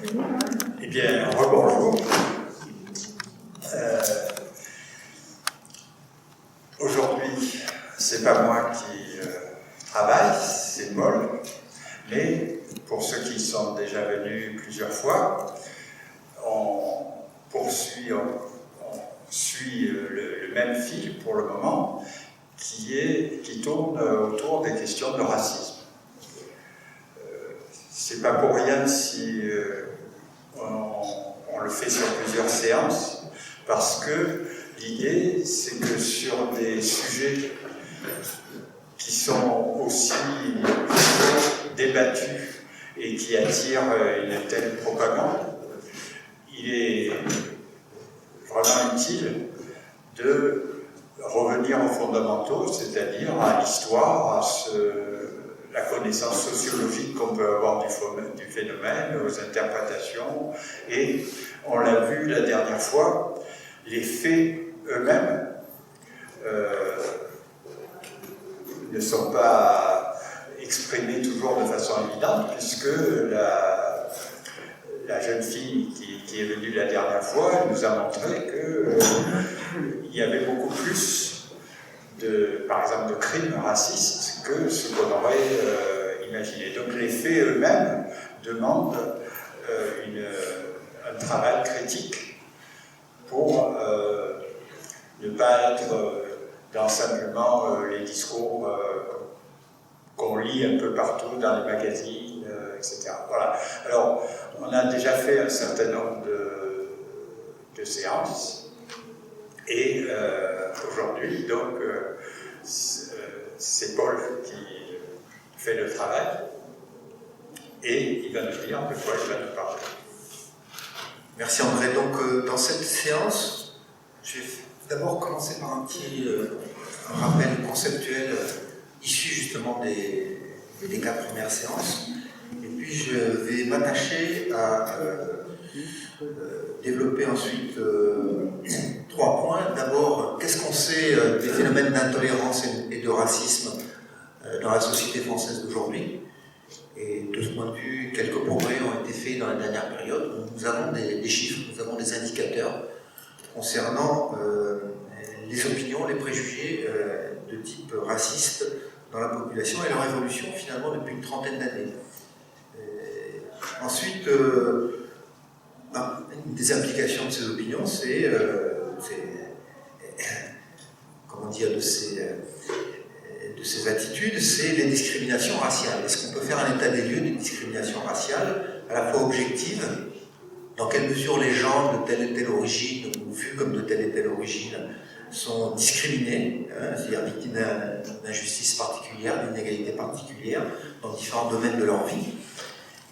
Eh bien, rebonjour. Aujourd'hui, c'est pas moi qui travaille, c'est Paul, mais pour ceux qui sont déjà venus plusieurs fois, on suit le même fil pour le moment, qui tourne autour des questions de racisme. C'est pas pour rien si on le fait sur plusieurs séances, parce que l'idée, c'est que sur des sujets qui sont aussi débattus et qui attirent une telle propagande, il est vraiment utile de revenir aux fondamentaux, c'est-à-dire à l'histoire, à la connaissance sociologique qu'on peut avoir du phénomène, aux interprétations, et on l'a vu la dernière fois, les faits eux-mêmes ne sont pas exprimés toujours de façon évidente, puisque la jeune fille qui est venue la dernière fois, elle nous a montré qu'il y avait beaucoup plus par exemple, de crimes racistes que ce qu'on aurait imaginé. Donc les faits eux-mêmes demandent un travail critique pour ne pas être dans simplement les discours qu'on lit un peu partout dans les magazines, etc. Voilà. Alors, on a déjà fait un certain nombre de séances, et aujourd'hui, donc, c'est Paul qui fait le travail, et il va nous dire de quoi il va nous parler. Merci André. Donc, dans cette séance, je vais d'abord commencer par un petit rappel conceptuel issu justement des 4 premières séances, et puis je vais m'attacher à développer ensuite 3 points. D'abord, qu'est-ce qu'on sait des phénomènes d'intolérance et de racisme dans la société française d'aujourd'hui? Et de ce point de vue, quelques progrès ont été faits dans la dernière période. Nous avons des chiffres, nous avons des indicateurs concernant les opinions, les préjugés de type raciste dans la population et leur évolution finalement depuis une trentaine d'années. Ensuite, une des implications de ces opinions, c'est comment dire, de ces attitudes, c'est les discriminations raciales. Est-ce qu'on peut faire un état des lieux des discriminations raciales, à la fois objectives, dans quelle mesure les gens de telle et telle origine, ou vus comme de telle et telle origine, sont discriminés, c'est-à-dire victimes d'injustices particulières, d'inégalités particulières, dans différents domaines de leur vie,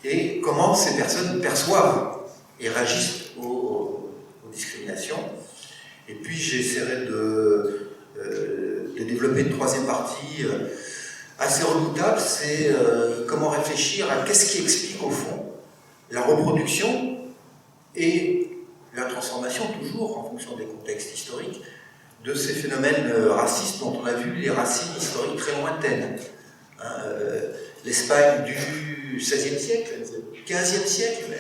et comment ces personnes perçoivent et réagissent aux discriminations. Et puis j'essaierai de développer une 3e partie assez redoutable, c'est comment réfléchir à qu'est-ce qui explique au fond la reproduction et la transformation, toujours en fonction des contextes historiques, de ces phénomènes racistes dont on a vu les racines historiques très lointaines. L'Espagne du XVIe siècle, XVe siècle même.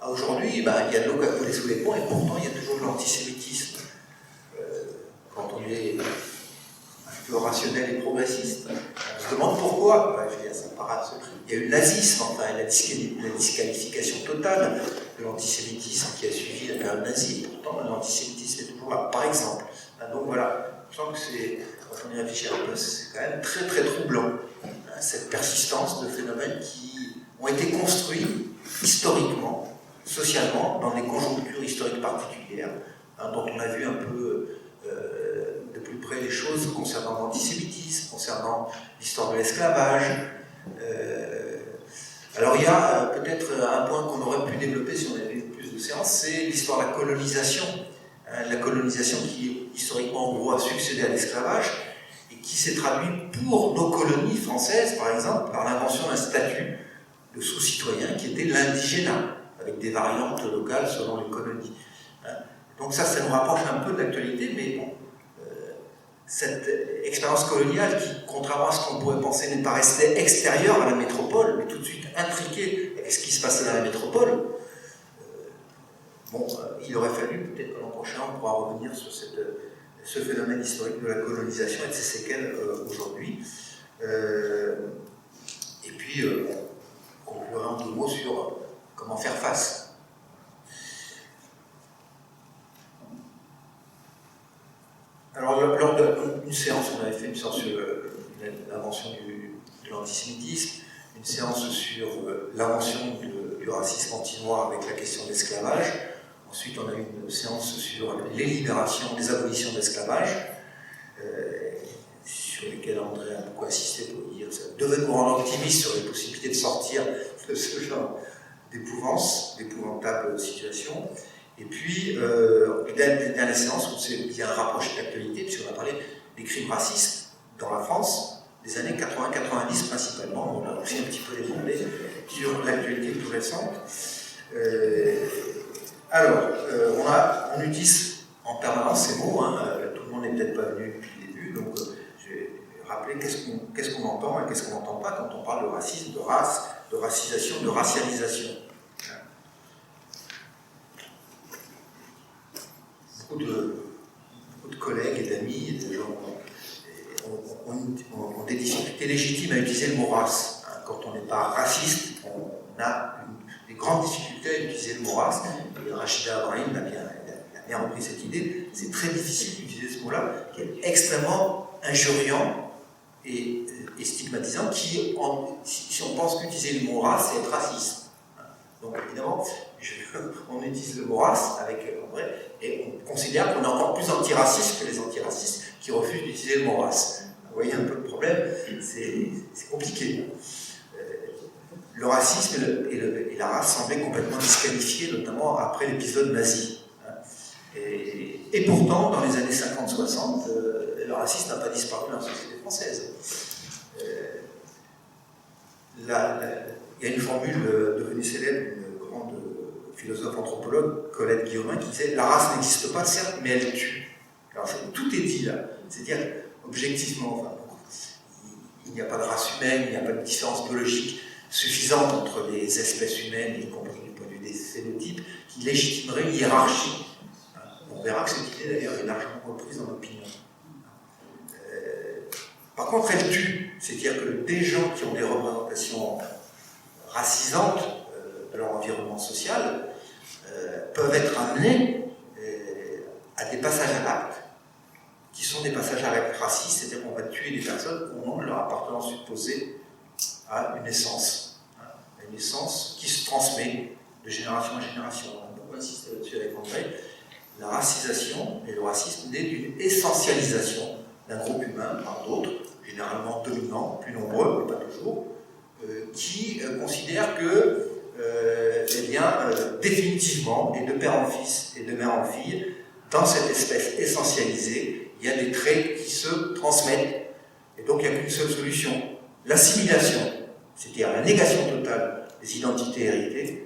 Aujourd'hui, il y a de l'eau qui a coulé sous les ponts, et pourtant il y a toujours de l'antisémitisme. Quand on est un peu rationnel et progressiste, on se demande pourquoi. Il y a eu le nazisme, enfin, la disqualification totale de l'antisémitisme qui a suivi la période nazie. Pourtant, l'antisémitisme est toujours là, par exemple. Donc voilà, je sens que quand on y réfléchit un peu, c'est quand même très très troublant, cette persistance de phénomènes qui ont été construits historiquement, socialement, dans des conjonctures historiques particulières, dont on a vu un peu de plus près les choses concernant l'antisémitisme, concernant l'histoire de l'esclavage. Alors il y a peut-être un point qu'on aurait pu développer si on avait eu plus de séances, c'est l'histoire de la colonisation. La colonisation qui, historiquement, en gros, a succédé à l'esclavage et qui s'est traduite pour nos colonies françaises, par exemple, par l'invention d'un statut de sous-citoyen qui était l'indigénat, avec des variantes locales selon les colonies. Donc ça nous rapproche un peu de l'actualité, mais bon, cette expérience coloniale qui, contrairement à ce qu'on pourrait penser, n'est pas restée extérieure à la métropole, mais tout de suite intriqué avec ce qui se passait dans la métropole. Il aurait fallu, peut-être que l'an prochain, on pourra revenir sur ce phénomène historique de la colonisation et de ses séquelles aujourd'hui. Et puis, on conclurai en 2 mots sur comment faire face. Alors, lors d'une séance, on avait fait une séance sur l'invention de l'antisémitisme, une séance sur l'invention du racisme anti-noir avec la question de l'esclavage. Ensuite, on a eu une séance sur les libérations, les abolitions d'esclavage, sur lesquelles André a beaucoup insisté pour dire que ça devait nous rendre optimistes sur les possibilités de sortir de ce genre d'épouvantable situation. Et puis, une dernière séance où il y a un rapproché de l'actualité, puisqu'on a parlé des crimes racistes dans la France, des années 80-90 principalement. On a aussi un petit peu développé sur l'actualité plus récente. On utilise en permanence ces mots, tout le monde n'est peut-être pas venu depuis le début, donc je vais rappeler qu'est-ce qu'on entend et qu'est-ce qu'on n'entend pas quand on parle de racisme, de race, de racisation, de racialisation. Beaucoup de collègues et d'amis et de gens ont des difficultés légitimes à utiliser le mot race. Quand on n'est pas raciste, on a des grandes difficultés à utiliser le mot race. Et Rachida Abrahim a bien repris cette idée. C'est très difficile d'utiliser ce mot-là, qui est extrêmement injuriant et stigmatisant, si on pense qu'utiliser le mot race, c'est être raciste. Donc évidemment, on utilise le mot race avec André, et on considère qu'on est encore plus antiraciste que les antiracistes qui refusent d'utiliser le mot race. Vous voyez un peu le problème, c'est compliqué. Le racisme et la race semblaient complètement disqualifiés, notamment après l'épisode nazi. Et pourtant, dans les années 50-60, le racisme n'a pas disparu dans la société française. Il y a une formule devenue célèbre d'une grande philosophe anthropologue, Colette Guillaumin, qui disait « La race n'existe pas, certes, mais elle tue ». Alors tout est dit là. C'est-à-dire, objectivement, il n'y a pas de race humaine, il n'y a pas de différence biologique suffisante entre les espèces humaines, y compris du point de vue des phénotypes, qui légitimerait une hiérarchie. On verra que cette idée, d'ailleurs, est largement reprise dans l'opinion. Par contre, elle tue. C'est-à-dire que des gens qui ont des représentations racisantes de leur environnement social peuvent être amenés à des passages à l'acte qui sont des passages à l'acte racistes, c'est-à-dire qu'on va tuer des personnes au nom de leur appartenance supposée à une essence. Une essence qui se transmet de génération en génération. On a beaucoup insisté là-dessus avec André. La racisation et le racisme naît d'une essentialisation d'un groupe humain par d'autres, généralement dominants, plus nombreux, mais pas toujours, qui considèrent que, définitivement, et de père en fils et de mère en fille, dans cette espèce essentialisée, il y a des traits qui se transmettent. Et donc, il n'y a qu'une seule solution, l'assimilation, c'est-à-dire la négation totale des identités héritées.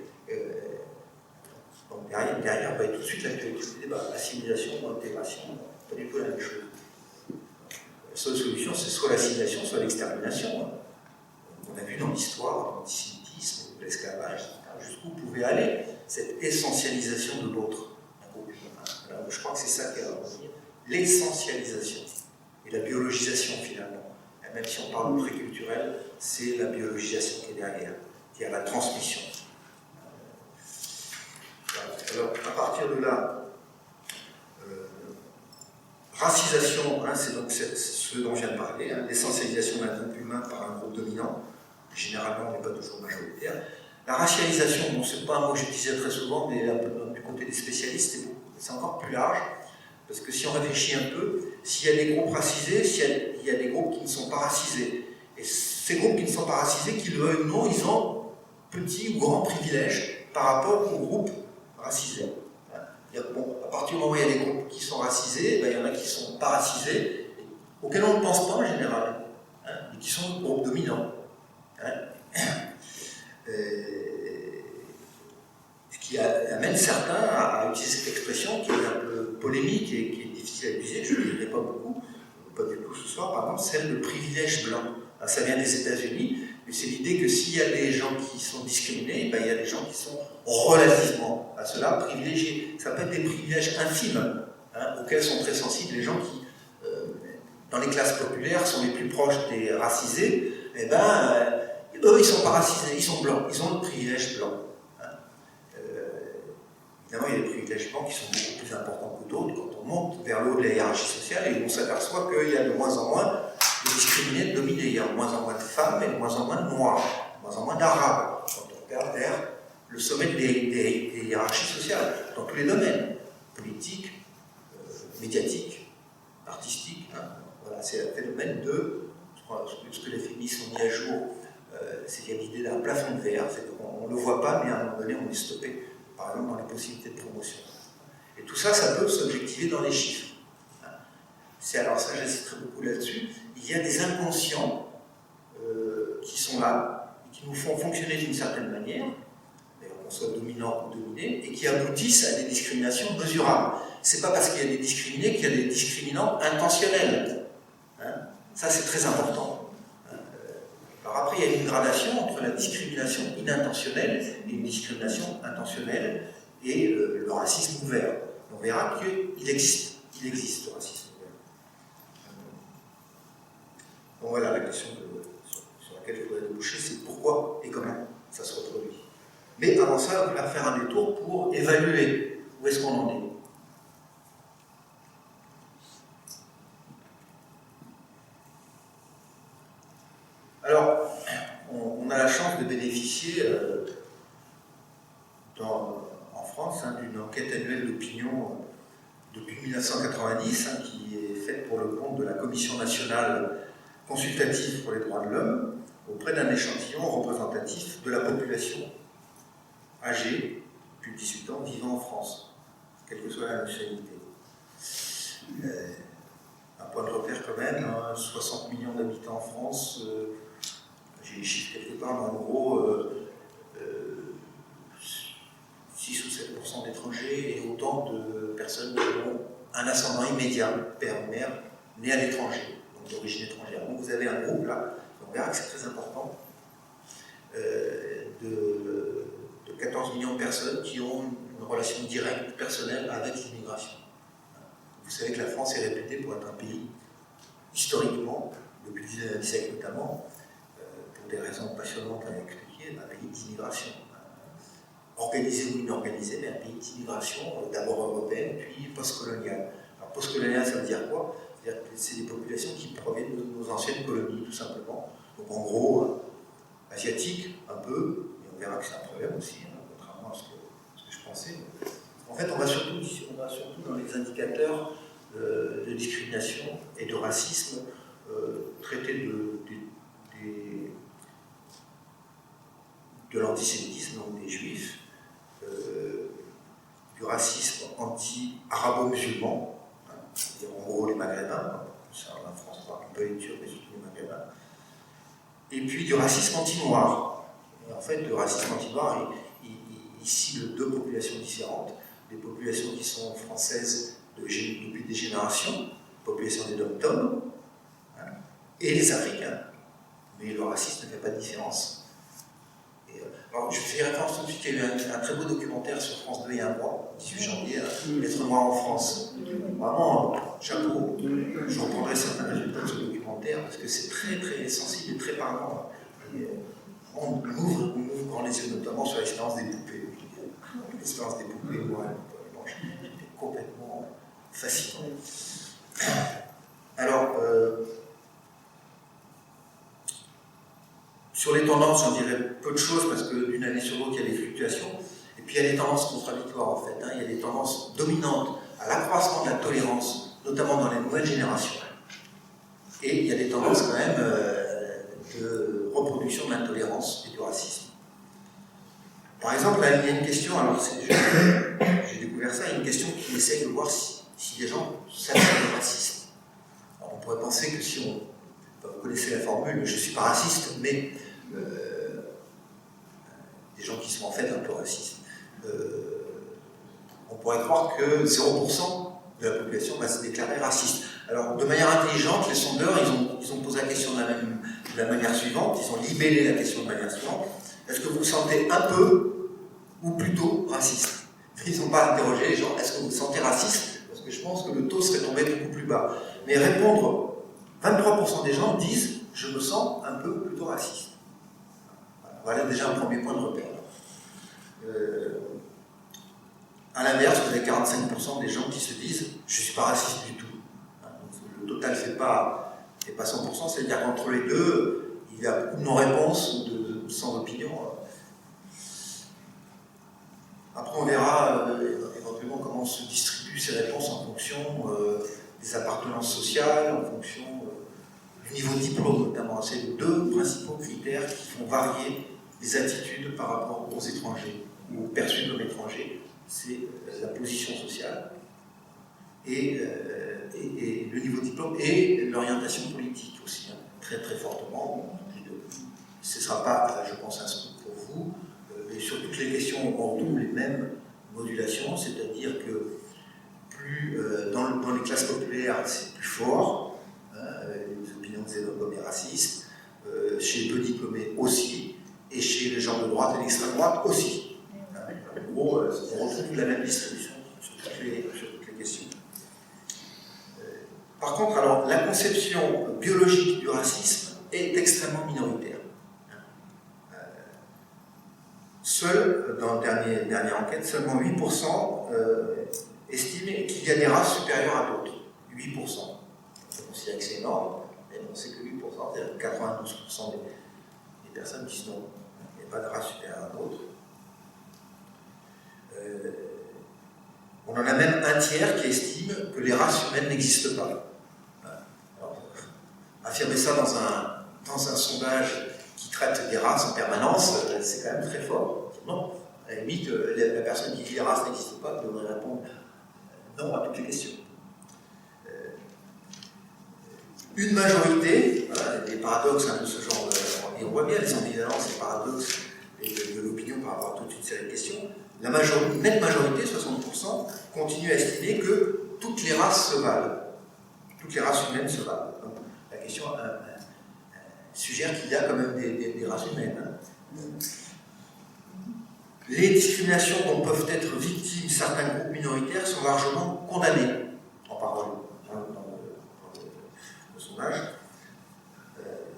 Donc, derrière, va être tout de suite l'actualité du débat. Assimilation ou intégration, pas du tout la même chose. La seule solution, c'est soit l'assimilation, soit l'extermination. On a vu dans l'histoire, l'antisémitisme, l'esclavage, jusqu'où pouvait aller cette essentialisation de l'autre. Alors, je crois que c'est ça qu'elle va revenir. L'essentialisation et la biologisation, finalement. Et même si on parle de préculturel, c'est la biologisation qui est derrière, qui est la transmission. Alors, à partir de là, racisation, c'est donc ce dont je viens de parler, l'essentialisation d'un groupe humain par un groupe dominant, généralement on n'est pas toujours majoritaire. La racialisation, bon, c'est pas un mot que j'utilisais très souvent, mais du côté des spécialistes, c'est encore plus large, parce que si on réfléchit un peu, s'il y a des groupes racisés, il y a des groupes qui ne sont pas racisés. Et ces groupes qui ne sont pas racisés, qu'ils le veuillent ou non, ils ont petit ou grand privilège par rapport aux groupes racisés. Bon, à partir du moment où il y a des groupes qui sont racisés, il y en a qui ne sont pas racisés, auxquels on ne pense pas en général, et qui sont des groupes dominants. Ce qui amène certains à utiliser cette expression qui est un peu polémique et qui est difficile à utiliser, je ne le dirai pas beaucoup, pas du tout ce soir, par exemple, celle de privilège blanc. Alors, ça vient des États-Unis, mais Mais c'est l'idée que s'il y a des gens qui sont discriminés, ben, il y a des gens qui sont relativement à cela privilégiés. Ça peut être des privilèges infimes, hein, auxquels sont très sensibles les gens qui, dans les classes populaires, sont les plus proches des racisés. Eh ben, eux, ils ne sont pas racisés, ils sont blancs, ils ont le privilège blanc. Hein. Évidemment, il y a des privilèges blancs qui sont beaucoup plus importants que d'autres quand on monte vers le haut de la hiérarchie sociale et on s'aperçoit qu'il y a de moins en moins de discriminés, de dominés. Il y a de moins en moins de femmes et de moins en moins de noirs, de moins en moins d'arabes quand on regarde vers le sommet des hiérarchies sociales, dans tous les domaines, politiques, médiatiques, artistiques. Hein. Voilà, c'est un phénomène de ce que les féministes ont mis à jour, c'est qu'il y a l'idée d'un plafond de verre, c'est qu'on ne le voit pas, mais à un moment donné, on est stoppé, par exemple, dans les possibilités de promotion. Et tout ça, ça peut s'objectiver dans les chiffres. Alors ça, j'insisterai beaucoup là-dessus. Il y a des inconscients qui sont là, qui nous font fonctionner d'une certaine manière, qu'on soit dominant ou dominé, et qui aboutissent à des discriminations mesurables. C'est pas parce qu'il y a des discriminés qu'il y a des discriminants intentionnels. Hein, ça, c'est très important. Alors après, il y a une gradation entre la discrimination inintentionnelle et une discrimination intentionnelle et le racisme ouvert. On verra qu'il existe. Il existe, le racisme ouvert. Donc voilà, la question sur laquelle je voudrais déboucher, c'est pourquoi et comment ça se reproduit. Mais avant ça, on va faire un détour pour évaluer où est-ce qu'on en est. Alors, on a la chance de bénéficier en France d'une enquête annuelle d'opinion depuis 1990 qui est faite pour le compte de la Commission nationale consultative pour les droits de l'homme auprès d'un échantillon représentatif de la population âgée, plus de 18 ans, vivant en France, quelle que soit la nationalité. Un point de repère quand même, 60 millions d'habitants en France, j'ai les chiffres quelque part, mais en gros, 6 ou 7% d'étrangers et autant de personnes qui ont un ascendant immédiat, père ou mère, né à l'étranger, donc d'origine étrangère. Donc vous avez un groupe là, on verra que c'est très important, de 14 millions de personnes qui ont une relation directe, personnelle avec l'immigration. Vous savez que la France est réputée pour être un pays, historiquement, depuis le 19e siècle notamment, pour des raisons passionnantes à expliquer, un pays d'immigration. Organisé ou inorganisé, mais un pays d'immigration, d'abord européenne, puis post-coloniale. Alors post-coloniale, ça veut dire quoi? C'est-à-dire que c'est des populations qui proviennent de nos anciennes colonies, tout simplement. Donc en gros, asiatiques, un peu, et on verra que c'est un problème aussi, hein, contrairement à ce que je pensais. En fait, on va surtout dans les indicateurs de discrimination et de racisme traiter de l'antisémitisme, donc des juifs, du racisme anti-arabo-musulman, hein, c'est-à-dire en gros les maghrébins, la France parle un peu les Turcs, mais surtout les maghrébins, et puis du racisme anti-noir. Et en fait, le racisme anti-noir, il cible deux populations différentes, des populations qui sont françaises depuis des générations, population des Dom-Tom, hein, et les Africains. Mais le racisme ne fait pas de différence. Alors, je fais référence tout de suite, il y a eu un très beau documentaire sur France 2 il y a un mois, 18 janvier, L'être noir en France. Vraiment, chapeau. Je reprendrai certains résultats de ce documentaire parce que c'est très très sensible et très parlant. Et, on ouvre grand les yeux, notamment sur l'expérience des poupées. L'expérience des poupées, moi, j'étais complètement fascinant. Alors, sur les tendances, j'en dirais peu de choses parce que d'une année sur l'autre, il y a des fluctuations. Et puis il y a des tendances contradictoires en fait. Hein. Il y a des tendances dominantes à l'accroissement de la tolérance, notamment dans les nouvelles générations. Et il y a des tendances quand même de reproduction de l'intolérance et du racisme. Par exemple, là, il y a une question, alors j'ai découvert ça, il y a une question qui essaie de voir si les gens savent le racisme. Alors, on pourrait penser que si vous connaissez la formule, je ne suis pas raciste, mais des gens qui sont en fait un peu racistes. On pourrait croire que 0% de la population va se déclarer raciste. Alors, de manière intelligente, les sondeurs, ils ont posé la question de de la manière suivante, ils ont libellé la question de manière suivante. Est-ce que vous vous sentez un peu ou plutôt raciste? Ils n'ont pas interrogé les gens, est-ce que vous vous sentez raciste? Parce que je pense que le taux serait tombé beaucoup plus bas. Mais répondre, 23% des gens disent, je me sens un peu plutôt raciste. Voilà déjà un premier point de repère. À l'inverse, vous avez 45% des gens qui se disent, je ne suis pas raciste du tout. Le total ne fait pas 100%, c'est-à-dire qu'entre les deux, il y a beaucoup de non-réponses ou de sans opinion. Après, on verra éventuellement comment se distribuent ces réponses en fonction des appartenances sociales, en fonction du niveau de diplôme notamment. C'est les deux principaux critères qui font varier les attitudes par rapport aux étrangers ou perçus comme étrangers. C'est la position sociale et le niveau de diplôme et l'orientation politique aussi, hein, très très fortement. Ce ne sera pas, je pense, un scoop pour vous. Et sur toutes les questions, on retrouve les mêmes modulations, c'est-à-dire que plus dans les classes populaires, c'est plus fort, hein, les opinions xénophobes et racistes, chez les peu diplômés aussi, et chez les gens de droite et d'extrême droite aussi. Hein, en gros, on retrouve la même distribution sur toutes les questions. Par contre, alors, la conception biologique du racisme est extrêmement minoritaire. Dans la dernière enquête, seulement 8% estiment qu'il y a des races supérieures à d'autres. 8%. On considère que c'est énorme, mais on sait que 8%, c'est-à-dire 92% des personnes disent non, il n'y a pas de race supérieure à d'autres. On en a même un tiers qui estime que les races humaines n'existent pas. Alors, affirmer ça dans un sondage qui traite des races en permanence, c'est quand même très fort. Non, à la limite, la personne qui dit les races n'existent pas devrait répondre non à toutes les questions. Une majorité, voilà, des paradoxes de ce genre, et on voit bien les ambivalences, les paradoxes de l'opinion par rapport à toute une série de questions. La nette majorité, 60%, continue à estimer que toutes les races se valent. Toutes les races humaines se valent. Donc, la question suggère qu'il y a quand même des races humaines. Hein. Les discriminations dont peuvent être victimes certains groupes minoritaires sont largement condamnées en parole dans le sondage.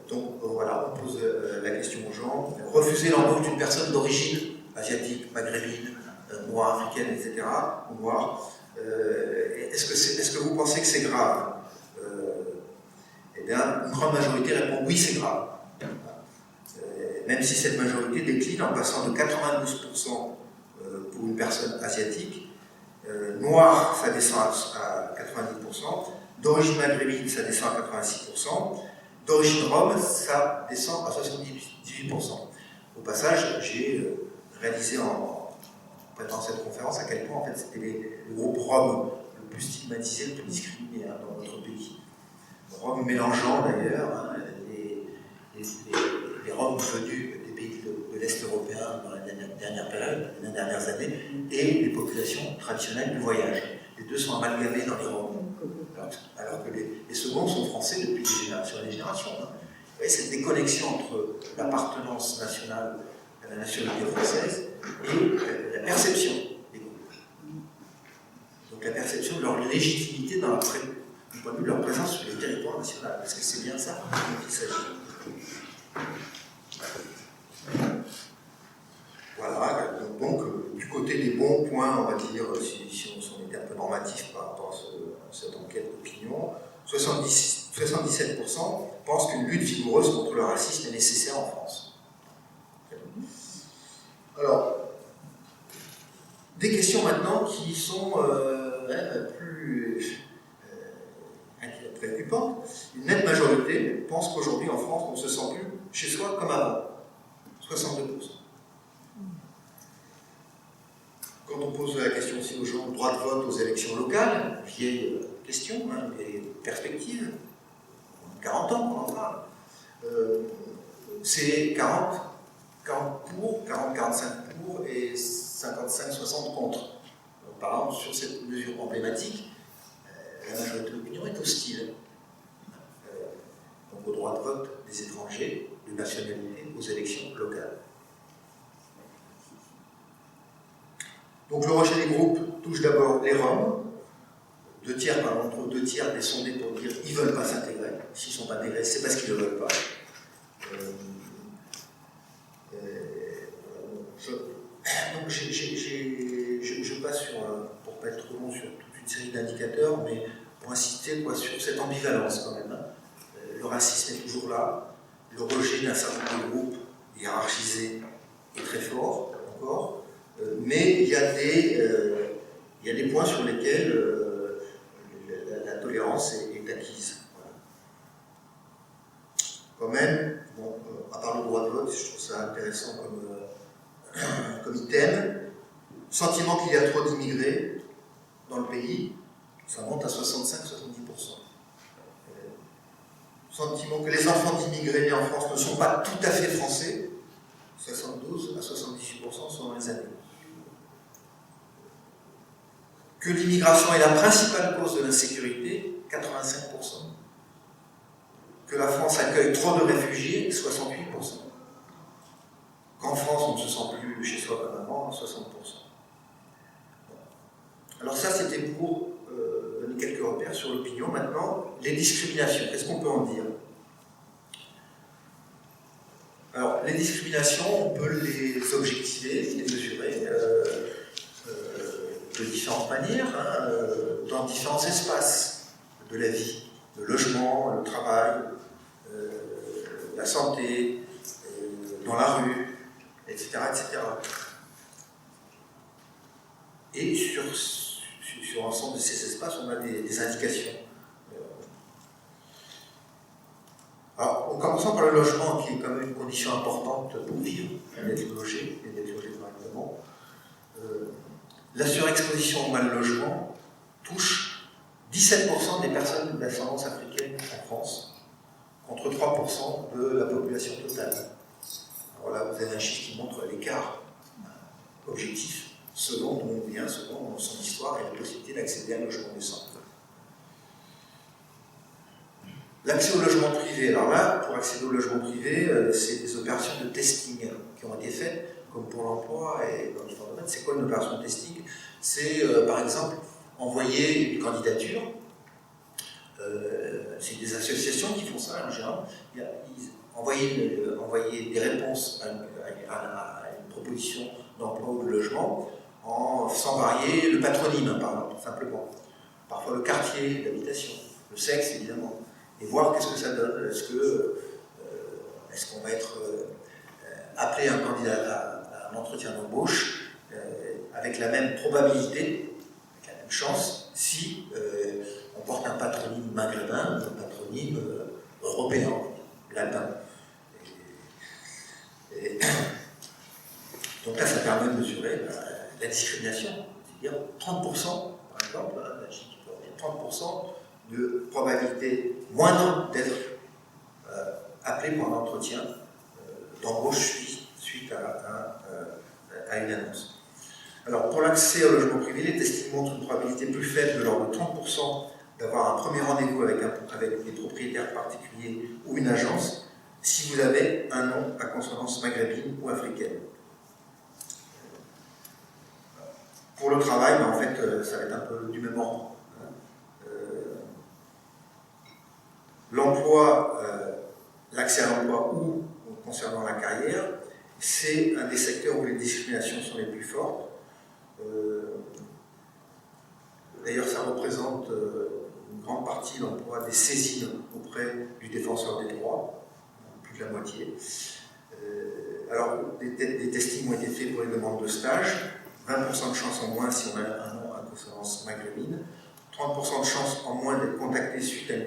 Donc voilà, on pose la question aux gens. Refuser l'embauche d'une personne d'origine asiatique, maghrébine, noire, africaine, etc., ou noire, est-ce que vous pensez que c'est grave? Eh bien, une grande majorité répond oui, c'est grave. Même si cette majorité décline en passant de 92% pour une personne asiatique, noire, ça descend à 90%, d'origine maghrébine, ça descend à 86%, d'origine rome, ça descend à 78%. Au passage, j'ai réalisé en préparant cette conférence à quel point en fait, c'était le groupe rome le plus stigmatisé, le plus discriminé hein, dans notre pays. Rome mélangeant d'ailleurs hein, les Roms venus des pays de l'Est européen dans la dernière période, les dernières années, et les populations traditionnelles du voyage. Les deux sont amalgamés dans les Roms, alors que les seconds sont français depuis des générations. Hein. Vous voyez, cette déconnexion entre l'appartenance nationale à la nationalité française et la perception des groupes. Donc la perception de leur légitimité dans du point de vue de leur présence sur le territoire national, parce que c'est bien ça dont il s'agit. Voilà, donc du côté des bons points, on va dire, si on était un peu normatif par rapport à cette enquête d'opinion, 77% pensent qu'une lutte vigoureuse contre le racisme est nécessaire en France. Alors, des questions maintenant qui sont plus préoccupantes. Une nette majorité pense qu'aujourd'hui en France, on ne se sent plus chez soi comme avant. 62%. Quand on pose la question aussi aux gens, le droit de vote aux élections locales, vieille question, hein, mais perspective, 40 ans qu'on en parle, c'est 40 pour, 40-45 pour et 55-60 contre. Par exemple, sur cette mesure emblématique, la majorité de l'opinion est hostile. Donc au droit de vote des étrangers de nationalité aux élections locales. Donc le rejet des groupes touche d'abord les Roms, entre 2 tiers des sondés pour dire qu'ils ne veulent pas s'intégrer. S'ils ne sont pas intégrés, c'est parce qu'ils ne le veulent pas. Donc je passe pour ne pas être trop long sur toute une série d'indicateurs, mais pour insister sur cette ambivalence quand même. Le racisme est toujours là, le rejet d'un certain nombre de groupes hiérarchisés est très fort encore, mais il y a des points sur lesquels la tolérance est acquise. Voilà. Quand même, bon, à part le droit de vote, je trouve ça intéressant comme item, sentiment qu'il y a trop d'immigrés dans le pays, ça monte à 65-70%. Sentiment que les enfants d'immigrés nés en France ne sont pas tout à fait français, 72 à 78% selon les années. Que l'immigration est la principale cause de l'insécurité, 85%. Que la France accueille trop de réfugiés, 68%. Qu'en France, on ne se sent plus chez soi comme avant, 60%. Alors ça, c'était pour donner quelques repères sur l'opinion. Maintenant, les discriminations, qu'est-ce qu'on peut en dire? Alors, les discriminations, on peut les objectiver, les mesurer de différentes manières, dans différents espaces de la vie, le logement, le travail, la santé, dans la rue, etc., etc. Et sur l'ensemble de ces espaces, on a des indications. Alors, en commençant par le logement, qui est quand même une condition importante pour vivre, d'être logé, et d'être logé correctement, la surexposition au mal-logement touche 17% des personnes d'ascendance africaine en France, contre 3% de la population totale. Alors là, vous avez un chiffre qui montre l'écart objectif selon d'où on vient, selon son histoire et la possibilité d'accéder à un logement décent. L'accès au logement privé, alors là, pour accéder au logement privé, c'est des opérations de testing qui ont été faites, comme pour l'emploi et dans différents domaines. C'est quoi une opération de testing? C'est, par exemple, envoyer une candidature. C'est des associations qui font ça en général. Envoyer des réponses à une proposition d'emploi ou de logement sans varier le patronyme, par exemple, simplement. Parfois le quartier d'habitation, le sexe, évidemment. Et voir qu'est-ce que ça donne. Est-ce qu'on va être appelé un candidat à un entretien d'embauche avec la même probabilité, avec la même chance, si on porte un patronyme maghrébin ou un patronyme européen, latin. Donc là, ça permet de mesurer la discrimination. C'est-à-dire 30%, par exemple, 30% de probabilité moindre d'être appelé pour un entretien d'embauche suite à une annonce. Alors, pour l'accès au logement privé, les testings montrent une probabilité plus faible de l'ordre de 30% d'avoir un premier rendez-vous avec des propriétaires particuliers ou une agence si vous avez un nom à consonance maghrébine ou africaine. Pour le travail, en fait, ça va être un peu du même ordre. L'emploi, l'accès à l'emploi ou concernant la carrière, c'est un des secteurs où les discriminations sont les plus fortes. D'ailleurs, ça représente une grande partie de l'emploi des saisines auprès du défenseur des droits, plus de la moitié. Alors, des testings ont été faits pour les demandes de stage, 20% de chance en moins si on a un nom à consonance maghrébine, 30% de chance en moins d'être contacté suite à une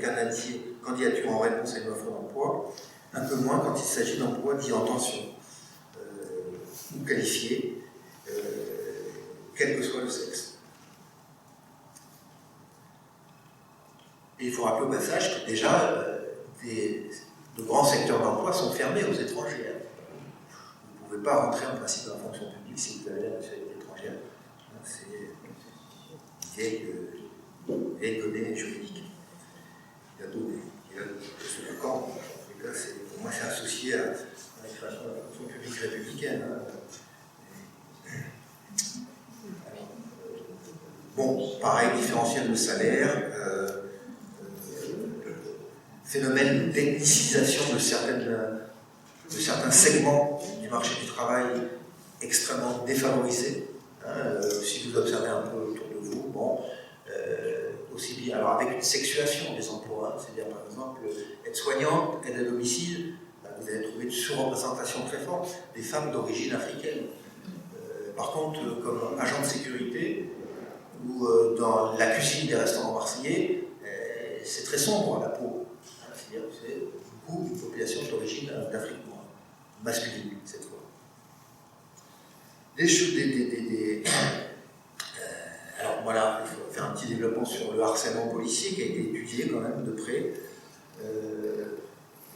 candidature en réponse à une offre d'emploi, un peu moins quand il s'agit d'emplois dits en tension ou qualifiés, quel que soit le sexe. Et il faut rappeler au passage que déjà, de grands secteurs d'emploi sont fermés aux étrangers. Vous ne pouvez pas rentrer en principe dans la fonction publique si vous avez la nationalité étrangère. C'est une vieille donnée juridique. Il y ce camp, en tout cas, pour moi, c'est associé à la création de la fonction publique républicaine. Bon, pareil, différentiel de salaire, phénomène d'ethnicisation de certains segments du marché du travail extrêmement défavorisés. Si vous observez un peu autour de vous, bon, aussi bien, alors avec une sexuation des emplois, c'est-à-dire par exemple aide-soignante, aide à domicile, vous allez trouver une surreprésentation très forte des femmes d'origine africaine. Par contre, comme agent de sécurité ou dans la cuisine des restaurants marseillais, c'est très sombre la peau. C'est-à-dire que c'est beaucoup une population d'origine d'Afrique noire, masculine cette fois. Alors voilà, il faut faire un petit développement sur le harcèlement policier qui a été étudié quand même de près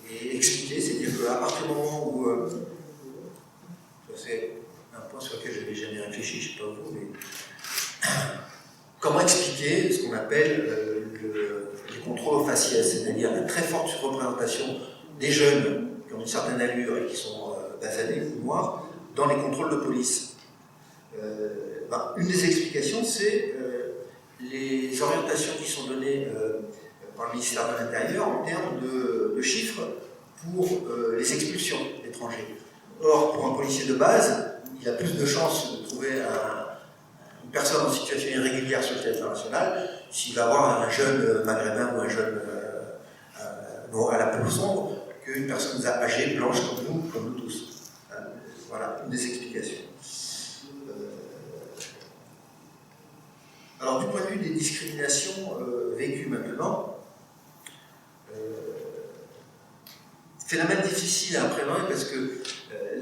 et expliqué, c'est-à-dire qu'à partir du moment où c'est un point sur lequel je n'avais jamais réfléchi, je ne sais pas vous, mais comment expliquer ce qu'on appelle les contrôles faciès, c'est-à-dire la très forte surreprésentation des jeunes qui ont une certaine allure et qui sont basanés ou noirs dans les contrôles de police. Une des explications, c'est les orientations qui sont données par le ministère de l'Intérieur en termes de chiffres pour les expulsions d'étrangers. Or, pour un policier de base, il a plus de chances de trouver une personne en situation irrégulière sur le territoire national s'il va avoir un jeune maghrébin ou un jeune à la peau sombre qu'une personne âgée, blanche comme nous tous. Voilà, une des explications. Alors, du point de vue des discriminations vécues maintenant, phénomène difficile à appréhender parce que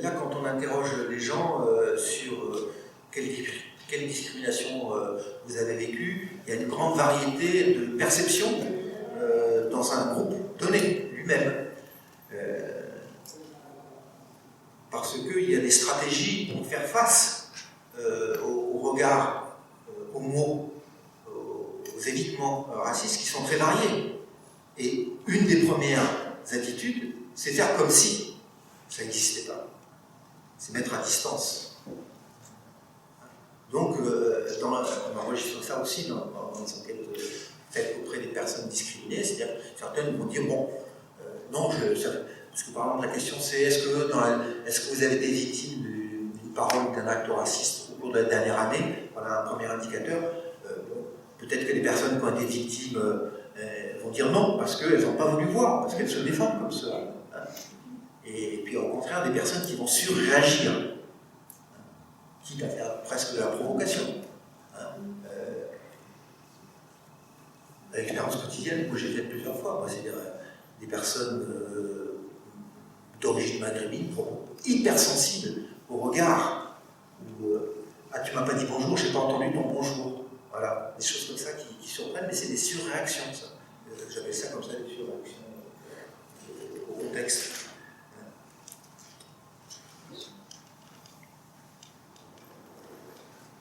là, quand on interroge les gens sur quelle discrimination vous avez vécue, il y a une grande variété de perceptions dans un groupe donné lui-même. Parce qu'il y a des stratégies pour faire face au regard, aux mots, aux évitements racistes qui sont très variés. Et une des premières attitudes, c'est faire comme si ça n'existait pas. C'est mettre à distance. Donc, on enregistre ça aussi dans les enquêtes faites auprès des personnes discriminées, c'est-à-dire que certaines vont dire, bon, non, parce que par exemple la question c'est est-ce que vous avez été victime d'une parole ou d'un acte raciste au cours de la dernière année? Voilà un premier indicateur. Peut-être que les personnes qui ont été victimes vont dire non, parce qu'elles n'ont pas voulu voir, parce qu'elles se défendent comme ça. Et puis au contraire, des personnes qui vont surréagir, quitte à faire presque de la provocation. L'expérience quotidienne que j'ai faite plusieurs fois, c'est des personnes d'origine maghrébine, hypersensibles au regard, où ah, tu m'as pas dit bonjour, j'ai pas entendu ton bonjour. Voilà, des choses comme ça qui surprennent, mais c'est des surréactions, ça. J'appelle ça comme ça, des surréactions au contexte.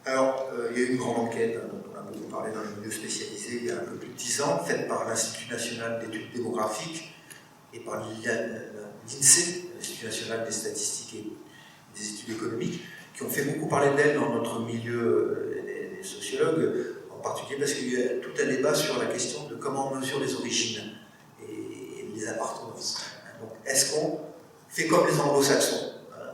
Alors, il y a eu une grande enquête dont on a beaucoup parlé dans les milieux spécialisés il y a un peu plus de 10 ans, faite par l'Institut national d'études démographiques et par l'INSEE, l'Institut national des statistiques et des études économiques, qui ont fait beaucoup parler d'elle dans notre milieu, les sociologues, en particulier parce qu'il y a tout un débat sur la question de comment on mesure les origines et les appartenances. Donc, est-ce qu'on fait comme les anglo-saxons?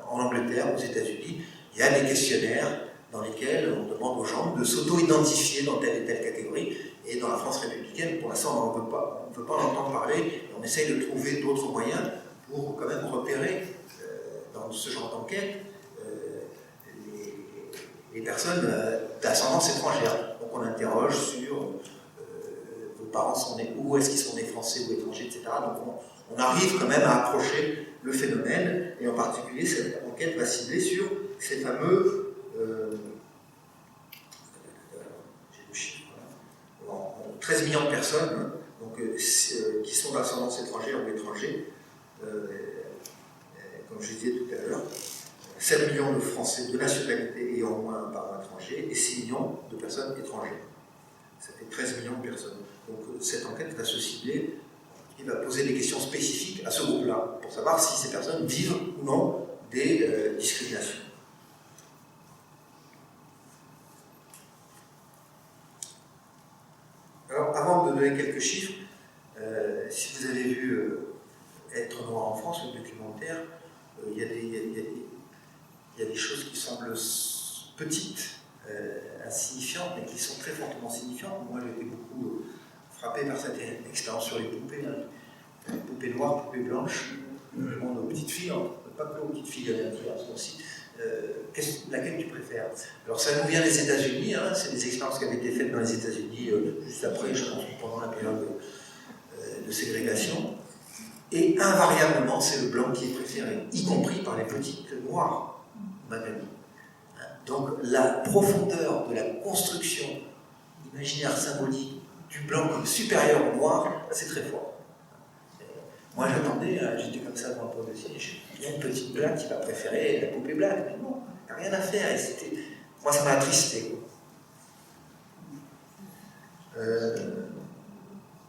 En Angleterre, aux États-Unis, il y a des questionnaires dans lesquels on demande aux gens de s'auto-identifier dans telle et telle catégorie, et dans la France républicaine, pour l'instant, on ne veut pas en entendre parler, et on essaye de trouver d'autres moyens pour quand même repérer dans ce genre d'enquête les personnes d'ascendance étrangère. Donc on interroge sur vos parents sont nés, où est-ce qu'ils sont nés, français ou étrangers, etc. Donc on arrive quand même à approcher le phénomène, et en particulier cette enquête va cibler sur ces fameux 13 millions de personnes donc, qui sont d'ascendance étrangère ou étrangers, comme je disais tout à l'heure, 7 millions de Français de nationalité ayant au moins un parent étranger et 6 millions de personnes étrangères. Ça fait 13 millions de personnes. Donc cette enquête va se cibler il va poser des questions spécifiques à ce groupe-là, pour savoir si ces personnes vivent ou non des discriminations. Alors, avant de donner quelques chiffres, si vous avez vu Être noir en France, le documentaire, il y a des choses qui semblent petites, insignifiantes, mais qui sont très fortement signifiantes. Moi, j'ai été beaucoup frappé par cette expérience sur les poupées, hein. Les poupées noires, poupées blanches. Je demande aux petites filles, hein, pas que aux petites filles, il y a des garçons aussi, laquelle tu préfères? Alors ça nous vient des États-Unis, hein, c'est des expériences qui avaient été faites dans les États-Unis juste après, je pense, pendant la période de ségrégation. Et invariablement, c'est le blanc qui est préféré, y compris par les petites noires, malgré tout. Donc la profondeur de la construction imaginaire symbolique du blanc comme supérieur au noir, c'est très fort. Moi j'attendais, j'étais comme ça devant le pot de siège, il y a une petite blague qui va préférer la poupée blague, mais non, il n'y a rien à faire, et moi ça m'a attristé.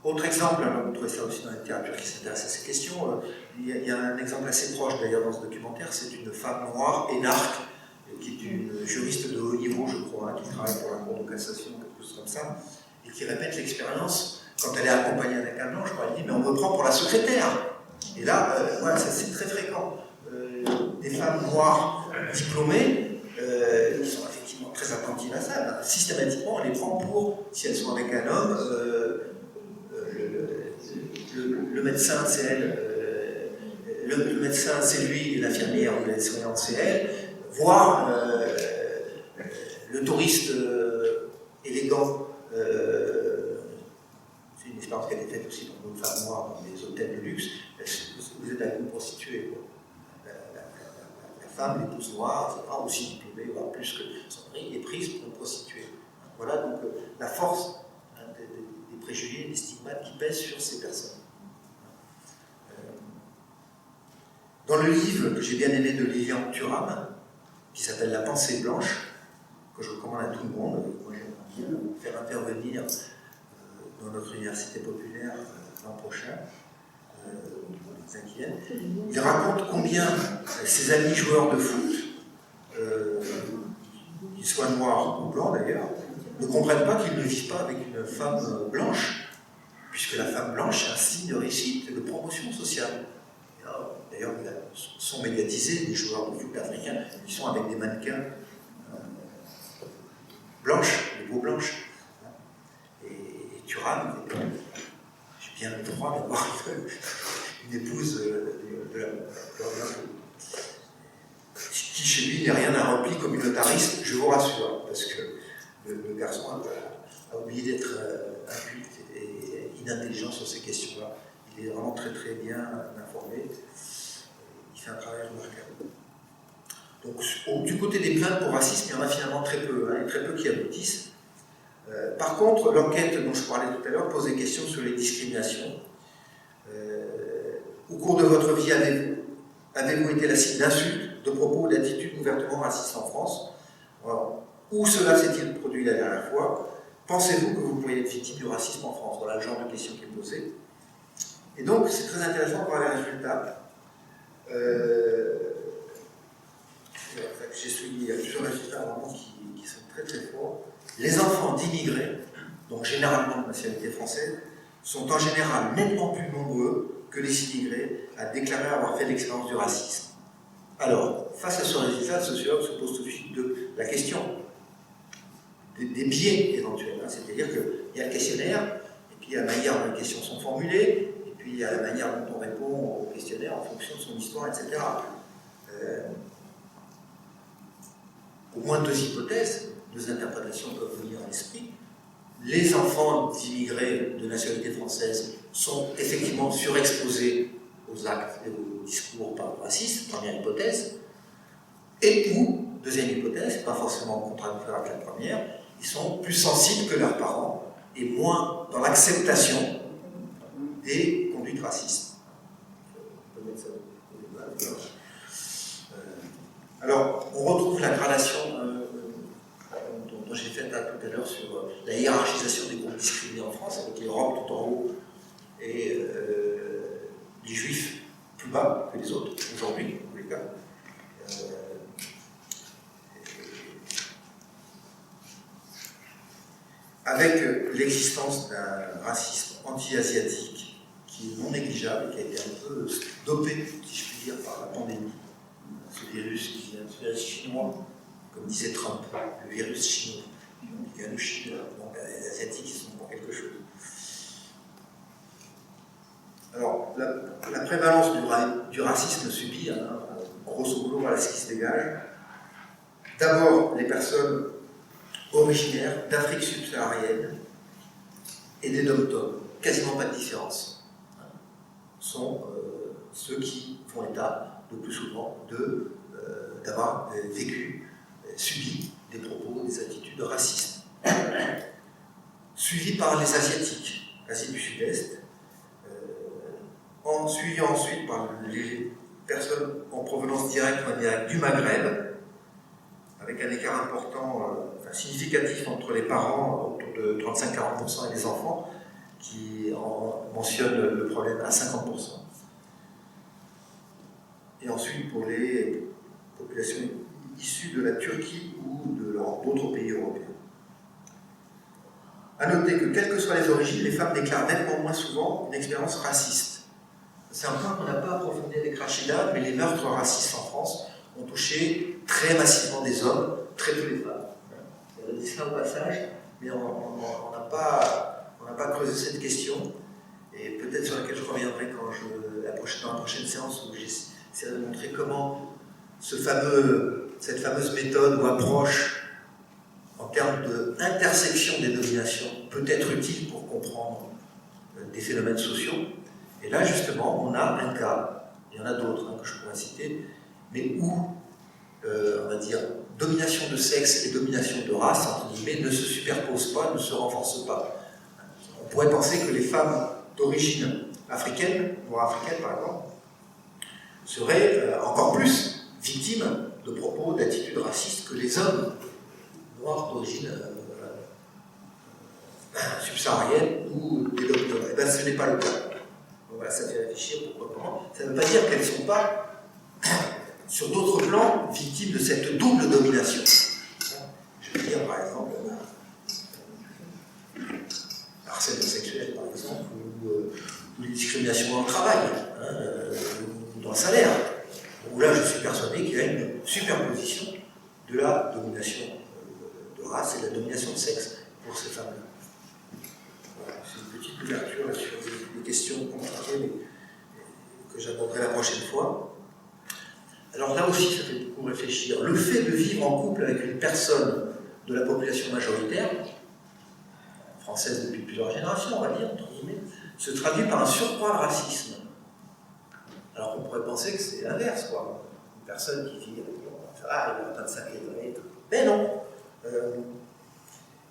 Autre exemple, on trouve ça aussi dans la littérature qui s'intéresse à ces questions, il y a un exemple assez proche d'ailleurs dans ce documentaire, c'est une femme noire, énarque, qui est une juriste de haut niveau, je crois, hein, qui travaille pour la Cour de cassation, quelque chose comme ça, et qui répète l'expérience quand elle est accompagnée avec un blanc, je crois, elle dit « mais on me prend pour la secrétaire ». Et là, voilà, c'est très fréquent. Des femmes noires diplômées, qui sont effectivement très attentives à ça, systématiquement on les prend pour, si elles sont avec un homme, le médecin c'est elle, le médecin c'est lui, l'infirmière ou l'aide-soignante c'est elle, voire le touriste élégant. C'est une expérience qui a été faite aussi pour une femme noire dans des hôtels de luxe. Vous êtes avec une prostituée, quoi. La femme, l'épouse noire, etc., aussi diplômée, voire plus que son mari, est prise pour une prostituée. Voilà donc la force des préjugés, des stigmates qui pèsent sur ces personnes. Dans le livre que j'ai bien aimé de Lilian Thuram, qui s'appelle La pensée blanche, que je recommande à tout le monde, moi j'aimerais bien faire intervenir dans notre université populaire l'an prochain, il raconte combien ses amis joueurs de foot, qu'ils soient noirs ou blancs d'ailleurs, ne comprennent pas qu'ils ne vivent pas avec une femme blanche, puisque la femme blanche est un signe de réussite et de promotion sociale. D'ailleurs, sont médiatisés des joueurs de foot africains qui sont avec des mannequins blanches, des peaux blanches. Et Thuram, j'ai bien le droit d'avoir une épouse de la qui chez lui n'est rien à rempli communautariste, je vous rassure, parce que le garçon a oublié d'être inculte et inintelligent sur ces questions-là. Il est vraiment très très bien informé. Il fait un travail remarquable. Donc, du côté des plaintes pour racisme, il y en a finalement très peu, hein, et très peu qui aboutissent. Par contre, l'enquête dont je parlais tout à l'heure pose des questions sur les discriminations. Au cours de votre vie, avez-vous été la cible d'insultes, de propos ou d'attitudes ouvertement racistes en France? Alors, où cela s'est-il produit la dernière fois? Pensez-vous que vous pourriez être victime du racisme en France? Voilà le genre de questions qui est posée. Et donc, c'est très intéressant de voir les résultats. J'ai souligné, il y a plusieurs résultats vraiment qui sont très très forts. Les enfants d'immigrés, donc généralement de nationalité française, sont en général nettement plus nombreux que les immigrés à déclarer avoir fait l'expérience du racisme. Alors, face à ce résultat, le sociologue se pose tout de suite la question des biais éventuels. Hein. C'est-à-dire qu'il y a le questionnaire, et puis il y a la manière dont les questions sont formulées, et puis il y a la manière dont on répond au questionnaire en fonction de son histoire, etc. Au moins deux hypothèses, deux interprétations peuvent venir à l'esprit. Les enfants d'immigrés de nationalité française sont effectivement surexposés aux actes et aux discours racistes, première hypothèse, et ou, deuxième hypothèse, pas forcément contradictoire avec la première, ils sont plus sensibles que leurs parents et moins dans l'acceptation des conduites racistes. On peut mettre ça au débat. Alors, on retrouve la gradation dont j'ai fait tout à l'heure sur la hiérarchisation des groupes discriminés en France, avec les robes tout en haut et avec l'existence d'un racisme anti-asiatique qui est non négligeable et qui a été un peu dopé, si je puis dire, par la pandémie. Ce virus qui vient du virus chinois, comme disait Trump, le virus chinois. Il vient de Chine, donc les Asiatiques ils sont pour quelque chose. Alors, la prévalence du racisme subi, grosso modo, voilà ce qui se dégage. D'abord, les personnes originaires d'Afrique subsaharienne et des dom-toms, quasiment pas de différence, sont ceux qui font état le plus souvent d'avoir subi des propos, des attitudes racistes. Suivi par les Asiatiques, Asie du Sud-Est, suivi ensuite par les personnes en provenance directe ou indirecte du Maghreb, avec un écart important, significatif entre les parents, autour de 35-40%, et les enfants, qui mentionnent le problème à 50%. Et ensuite pour les populations issues de la Turquie ou d'autres pays européens. A noter que, quelles que soient les origines, les femmes déclarent nettement moins souvent une expérience raciste. C'est un point qu'on n'a pas approfondi avec Rachida, mais les meurtres racistes en France ont touché très massivement des hommes, très peu les femmes. Elle a dit ça au passage, mais on n'a pas creusé cette question, et peut-être sur laquelle je reviendrai dans la prochaine séance, où j'essaierai de montrer comment cette fameuse méthode ou approche en termes d'intersection des dominations peut être utile pour comprendre des phénomènes sociaux. Et là, justement, on a un cas, il y en a d'autres que je pourrais citer, mais où, on va dire, domination de sexe et domination de race, entre guillemets, ne se superposent pas, ne se renforcent pas. On pourrait penser que les femmes d'origine africaine, noire africaine par exemple, seraient encore plus victimes de propos, d'attitudes racistes que les hommes noirs d'origine subsaharienne ou des dom-toms. Eh bien, ce n'est pas le cas. Donc voilà, ça fait réfléchir pourquoi comment. Ça ne veut pas dire qu'elles ne sont pas, sur d'autres plans, victimes de cette double domination. Je veux dire, par exemple, harcèlement sexuel, par exemple, ou les discriminations dans le travail, ou dans le salaire, où là, je suis persuadé qu'il y a une superposition de la domination de race et de la domination de sexe pour ces femmes-là. Voilà, c'est une petite ouverture sur des questions compliquées, mais que j'aborderai la prochaine fois. Alors là aussi, ça fait beaucoup réfléchir. Le fait de vivre en couple avec une personne de la population majoritaire, française depuis plusieurs générations, on va dire, entre guillemets, se traduit par un surcroît de racisme. Alors qu'on pourrait penser que c'est l'inverse, quoi. Une personne qui vit avec il est en train de s'intégrer. Mais non.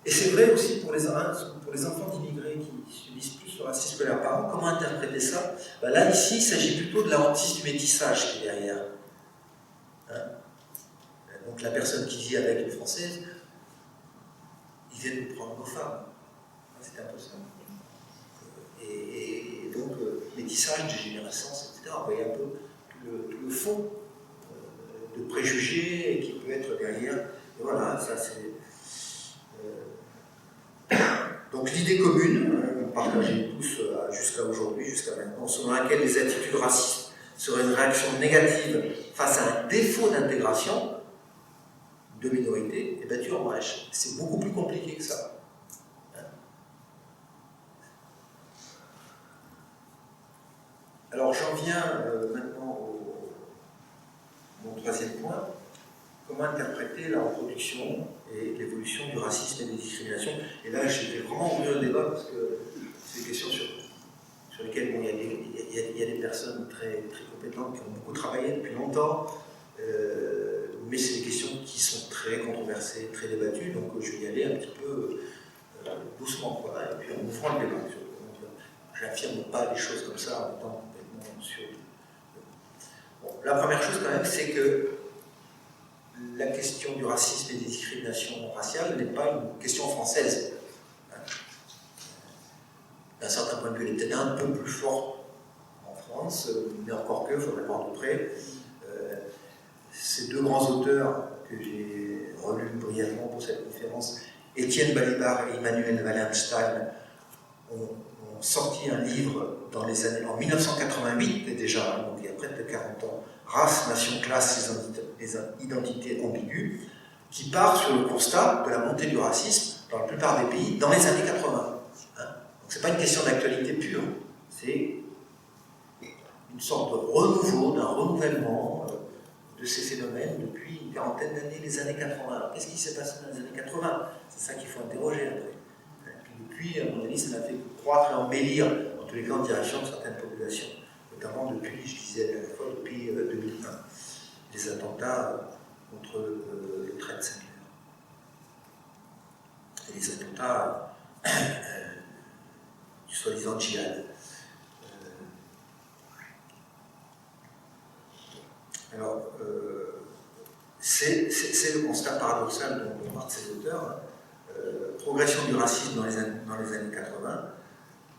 Et c'est vrai aussi pour les enfants d'immigrés qui subissent plus le racisme que leurs parents. Comment interpréter ça? Là, ici, il s'agit plutôt de la hantise du métissage qui est derrière. Donc la personne qui vit avec une Française, ils viennent nous prendre nos femmes. C'est un peu ça. Et donc, métissage, dégénérescence, etc. Vous voyez un peu tout le fond de préjugés qui peut être derrière. Et voilà, ça c'est... Donc l'idée commune, partagée tous jusqu'à aujourd'hui, jusqu'à maintenant, selon laquelle les attitudes racistes seraient une réaction négative face à un défaut d'intégration de minorité, est battue en brèche. C'est beaucoup plus compliqué que ça. Alors j'en viens maintenant mon troisième point. Comment interpréter la reproduction et l'évolution du racisme et des discriminations. Et là, je vais vraiment ouvrir le débat parce que c'est des questions sur lesquelles il y a des personnes très, très compétentes qui ont beaucoup travaillé depuis longtemps, mais c'est des questions qui sont très controversées, très débattues, donc je vais y aller un petit peu doucement, quoi, et puis en ouvrant le débat. Je n'affirme pas les choses comme ça en étant complètement sûr. Bon, la première chose quand même, c'est que la question du racisme et des discriminations raciales n'est pas une question française. D'un certain point de vue, elle est peut-être un peu plus forte en France, mais encore que, il faudrait voir de près. Ces deux grands auteurs que j'ai relus brièvement pour cette conférence, Étienne Balibar et Emmanuel Wallenstein ont sorti un livre en 1988, mais déjà, donc il y a près de 40 ans, Race, Nation, Classe, les identités ambiguës, qui part sur le constat de la montée du racisme dans la plupart des pays dans les années 80. Hein. Donc c'est pas une question d'actualité pure, c'est une sorte de renouveau, d'un renouvellement de ces phénomènes depuis une quarantaine d'années, les années 80. Alors qu'est-ce qui s'est passé dans les années 80? C'est ça qu'il faut interroger après. Depuis, à mon avis, ça n'a fait que croître et embellir, en tous les cas, en direction de certaines populations, notamment depuis, je disais à la fois, depuis 2001, les attentats contre le Trade Center. Et les attentats du soi-disant djihad. Alors, c'est le constat paradoxal dont partent ces auteurs. Progression du racisme dans les années 80,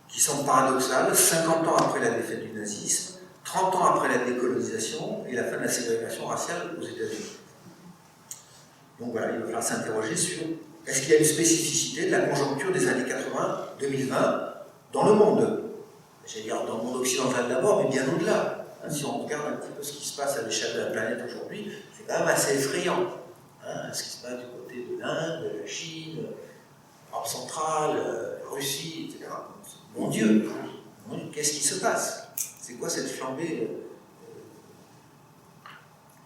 qui semble paradoxale, 50 ans après la défaite du nazisme, 30 ans après la décolonisation et la fin de la ségrégation raciale aux États-Unis. Donc voilà, il va falloir s'interroger sur est-ce qu'il y a une spécificité de la conjoncture des années 80-2020 dans le monde. J'allais dire dans le monde occidental d'abord, mais bien au-delà. Si on regarde un petit peu ce qui se passe à l'échelle de la planète aujourd'hui, c'est quand même assez effrayant. Ce qui se passe du côté de l'Inde, de la Chine, l'Europe centrale, Russie, etc. Mon Dieu, qu'est-ce qui se passe? C'est quoi cette flambée,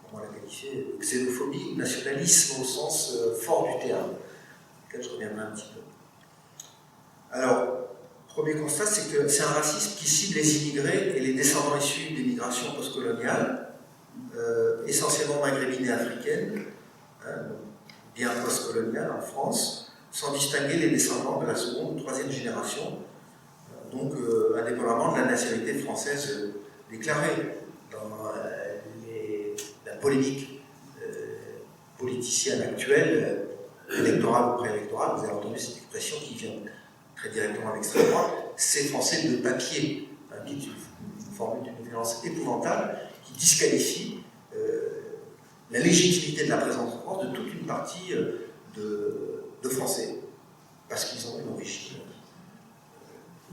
comment la qualifier, xénophobie, nationalisme au sens fort du terme, auquel je reviendrai un petit peu. Alors, premier constat, c'est que c'est un racisme qui cible les immigrés et les descendants issus des migrations postcoloniales, essentiellement maghrébines et africaines, bien postcoloniales en France, sans distinguer les descendants de la seconde ou troisième génération, donc indépendamment de la nationalité française déclarée. Dans la polémique politicienne actuelle, électorale ou préélectorale, vous avez entendu cette expression qui vient très directement à l'extrême droite, ces Français de papier, qui est une formule d'une violence épouvantable, qui disqualifie la légitimité de la présence en France de toute une partie de Français, parce qu'ils ont une origine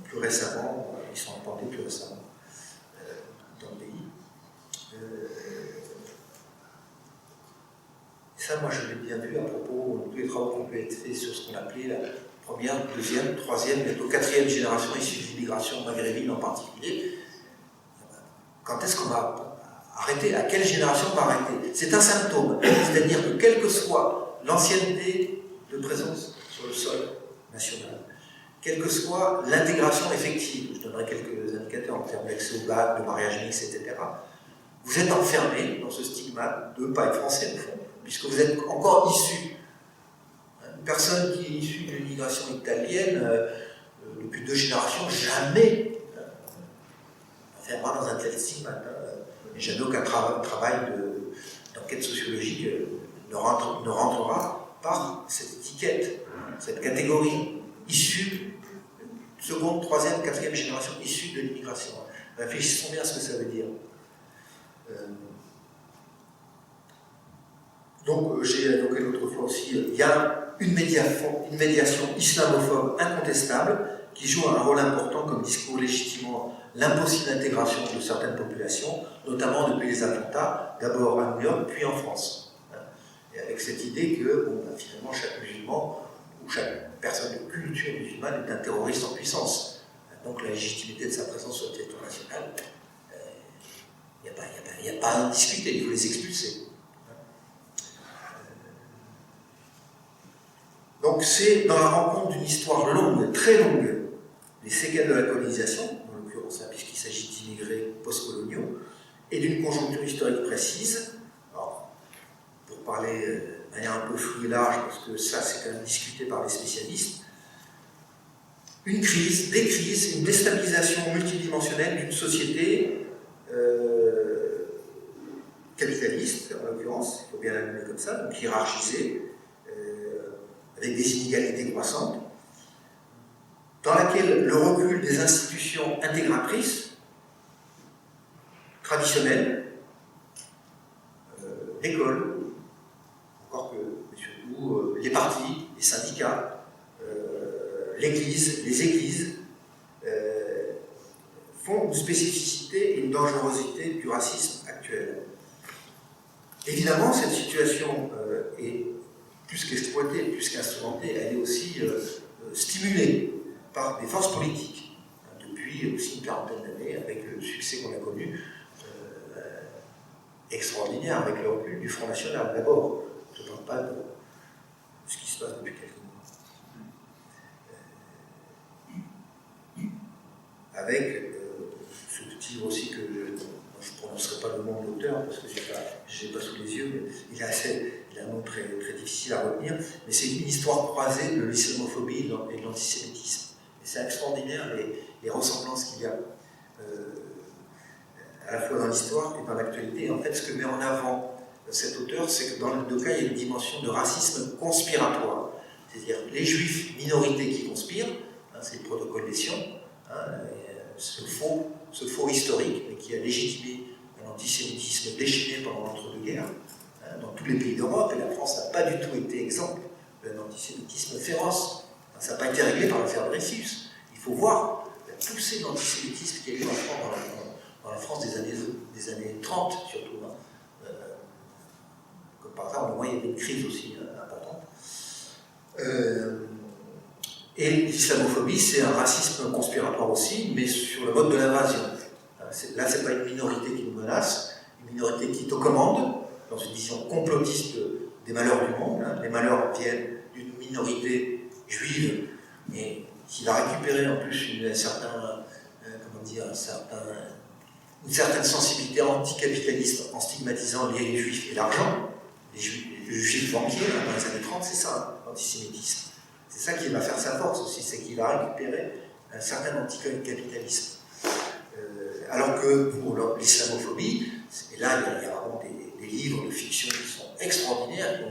plus récemment, ils sont implantés plus récemment dans le pays. Et ça, moi, je l'ai bien vu à propos de tous les travaux qui ont pu être faits sur ce qu'on appelait la première, deuxième, troisième, bientôt quatrième génération issue de l'immigration maghrébine en particulier. Quand est-ce qu'on va arrêter? À quelle génération on va arrêter? C'est un symptôme. C'est-à-dire que quelle que soit l'ancienneté de présence sur le sol national, quelle que soit l'intégration effective, je donnerai quelques indicateurs en termes d'accès au bac, de mariage mixte, etc., vous êtes enfermé dans ce stigmate de ne pas être français, au fond, puisque vous êtes encore issu. Une personne qui est issue de l'immigration italienne, depuis 2 générations, jamais enfermera dans un tel stigmate. Et jamais aucun travail d'enquête sociologique ne rentrera par cette étiquette, cette catégorie issue, seconde, troisième, quatrième génération issue de l'immigration. Réfléchissons bien à ce que ça veut dire. Donc, j'ai évoqué l'autre fois aussi, il y a une médiation islamophobe incontestable qui joue un rôle important comme discours légitimant l'impossible intégration de certaines populations, notamment depuis les attentats, d'abord à New York, puis en France. Et avec cette idée que, finalement, chaque musulman ou chaque personne de culture musulmane est un terroriste en puissance. Donc la légitimité de sa présence sur le territoire national, il n'y a pas à en discuter, il faut les expulser. Donc c'est dans la rencontre d'une histoire longue, très longue, des séquelles de la colonisation, en l'occurrence, puisqu'il s'agit d'immigrés postcoloniaux, et d'une conjoncture historique précise. Alors, pour parler de manière un peu floue et large, parce que ça c'est quand même discuté par les spécialistes, une crise, des crises, une déstabilisation multidimensionnelle d'une société capitaliste, en l'occurrence, il faut bien la nommer comme ça, donc hiérarchisée, avec des inégalités croissantes, dans laquelle le recul des institutions intégratrices, traditionnelles, l'école, encore que, mais surtout, les partis, les syndicats, l'Église, les églises, font une spécificité et une dangerosité du racisme actuel. Évidemment, cette situation est plus qu'exploitée, plus qu'instrumentée, elle est aussi stimulée par des forces politiques, depuis aussi une quarantaine d'années, avec le succès qu'on a connu, extraordinaire, avec le recul du Front National. D'abord, je ne parle pas de ce qui se passe depuis quelques mois. Avec ce petit livre aussi que je ne prononcerai pas le nom de l'auteur parce que je ne l'ai pas sous les yeux, mais il a un nom très, très difficile à retenir, mais c'est une histoire croisée de l'islamophobie et de l'antisémitisme. Et c'est extraordinaire les ressemblances qu'il y a à la fois dans l'histoire et dans l'actualité. En fait, ce que met en avant cet auteur, c'est que dans les deux cas, il y a une dimension de racisme conspiratoire. C'est-à-dire les juifs, minorité qui conspirent, c'est le protocole des Sions, ce faux historique, mais qui a légitimé un antisémitisme déchaîné pendant l'entre-deux-guerres, dans tous les pays d'Europe, et la France n'a pas du tout été exemple d'un antisémitisme féroce. Ça n'a pas été réglé par l'affaire Dreyfus. Il faut voir la poussée de l'antisémitisme qu'il y a eu dans la France des années 30, surtout. Comme par hasard, au moins, il y avait une crise aussi importante. Et l'islamophobie, c'est un racisme conspiratoire aussi, mais sur le mode de l'invasion. Là, ce n'est pas une minorité qui nous menace, une minorité qui est aux commandes, dans une vision complotiste des malheurs du monde. Les malheurs viennent d'une minorité juive, mais qui va récupérer en plus une certaine sensibilité anticapitaliste en stigmatisant les juifs et l'argent, les juifs banquiers, dans les années 30, c'est ça, l'antisémitisme. C'est ça qui va faire sa force aussi, c'est qu'il va récupérer un certain anticapitalisme. Alors que pour l'islamophobie, et là il y a vraiment des livres de fiction qui sont extraordinaires, qui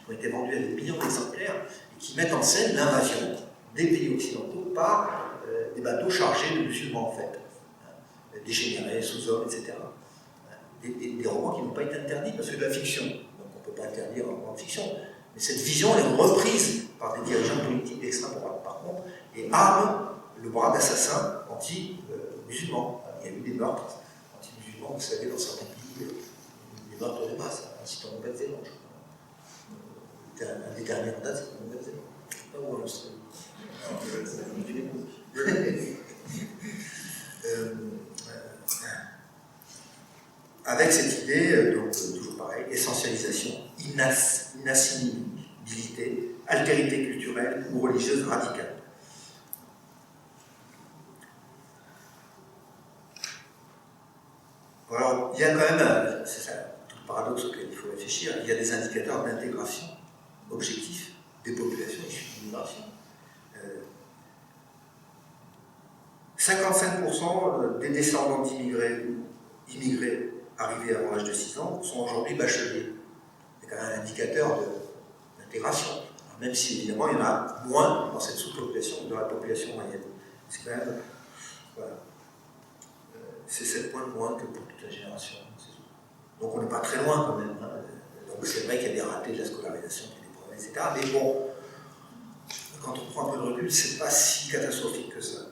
ont été vendus à des millions d'exemplaires, et qui mettent en scène l'invasion des pays occidentaux par des bateaux chargés de musulmans en fait, dégénérés, sous-hommes, etc. Des romans qui n'ont pas été interdits parce que de la fiction, donc on ne peut pas interdire un roman de fiction, mais cette vision est reprise par des dirigeants politiques d'extrême droite par contre, et arme le bras d'assassins anti-musulmans. Il y a eu des meurtres anti-musulmans, vous savez, dans certains pays, des meurtres de masse, ainsi en Nouvelle-Zélande, je crois. Un des derniers en date, c'est en Nouvelle-Zélande. Pas où en Australie. Avec cette idée, donc toujours pareil, essentialisation, inassimilabilité, altérité culturelle ou religieuse radicale. Alors, il y a quand même, c'est ça, tout le paradoxe auquel il faut réfléchir, il y a des indicateurs d'intégration objectifs des populations issues de l'immigration. 55% des descendants immigrés arrivés avant l'âge de 6 ans sont aujourd'hui bacheliers. C'est quand même un indicateur d'intégration. Même si évidemment il y en a moins dans cette sous-population que dans la population moyenne. C'est quand même. Voilà. C'est 7 points de moins que pour toute la génération. Donc on n'est pas très loin quand même. Donc c'est vrai qu'il y a des ratés de la scolarisation, qu'il y a des problèmes, etc. Mais bon, quand on prend un peu de recul, c'est pas si catastrophique que ça.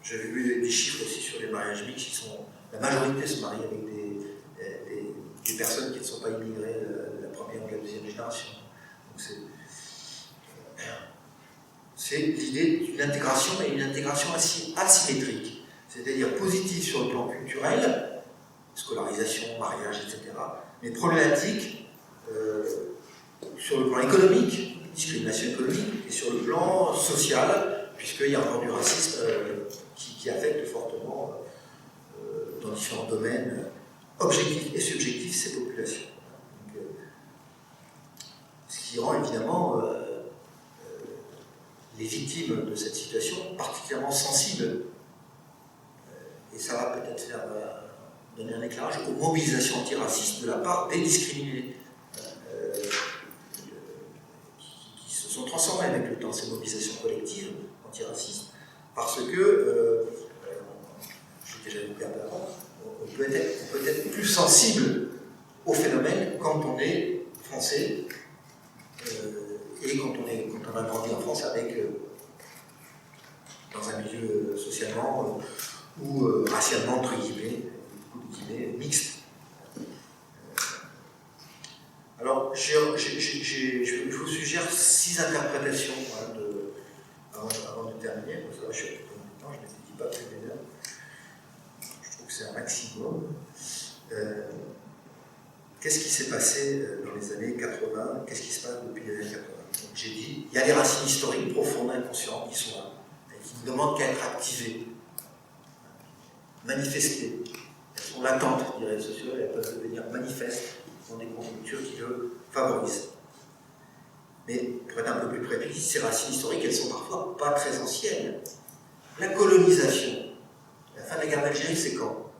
J'avais vu des chiffres aussi sur les mariages mixtes. La majorité se marie avec des personnes qui ne sont pas immigrées de la première ou de la deuxième génération. Donc c'est l'idée d'une intégration, mais une intégration asymétrique. C'est-à-dire positive sur le plan culturel, scolarisation, mariage, etc., mais problématique sur le plan économique, discrimination économique, et sur le plan social, puisqu'il y a encore du racisme qui affecte fortement dans différents domaines objectifs et subjectifs ces populations. Donc, ce qui rend évidemment les victimes de cette situation particulièrement sensibles. Et ça va peut-être faire donner un éclairage aux mobilisations antiracistes de la part des discriminés qui se sont transformées avec le temps, ces mobilisations collectives antiracistes, parce que, j'ai déjà dit un peu avant, on peut être plus sensible au phénomène quand on est français, et quand on a grandi en France avec, dans un milieu socialement ou racialement, entre guillemets, mixte. Alors, je vous suggère 6 interprétations avant de terminer. Ça va, je suis je ne m'étais dit pas plus d'une heure. Je trouve que c'est un maximum. Qu'est-ce qui s'est passé dans les années 80? Qu'est-ce qui se passe depuis les années 80? Donc, j'ai dit, il y a des racines historiques profondes, inconscientes, qui sont là, et qui ne demandent qu'à être activées, manifestées. Elles sont latentes, diraient les sociologues, elles peuvent devenir manifestes dans des conjonctures qui le favorisent. Mais pour être un peu plus précis, ces racines historiques, elles sont parfois pas très anciennes. La colonisation, la fin de la guerre d'Algérie, c'est quand?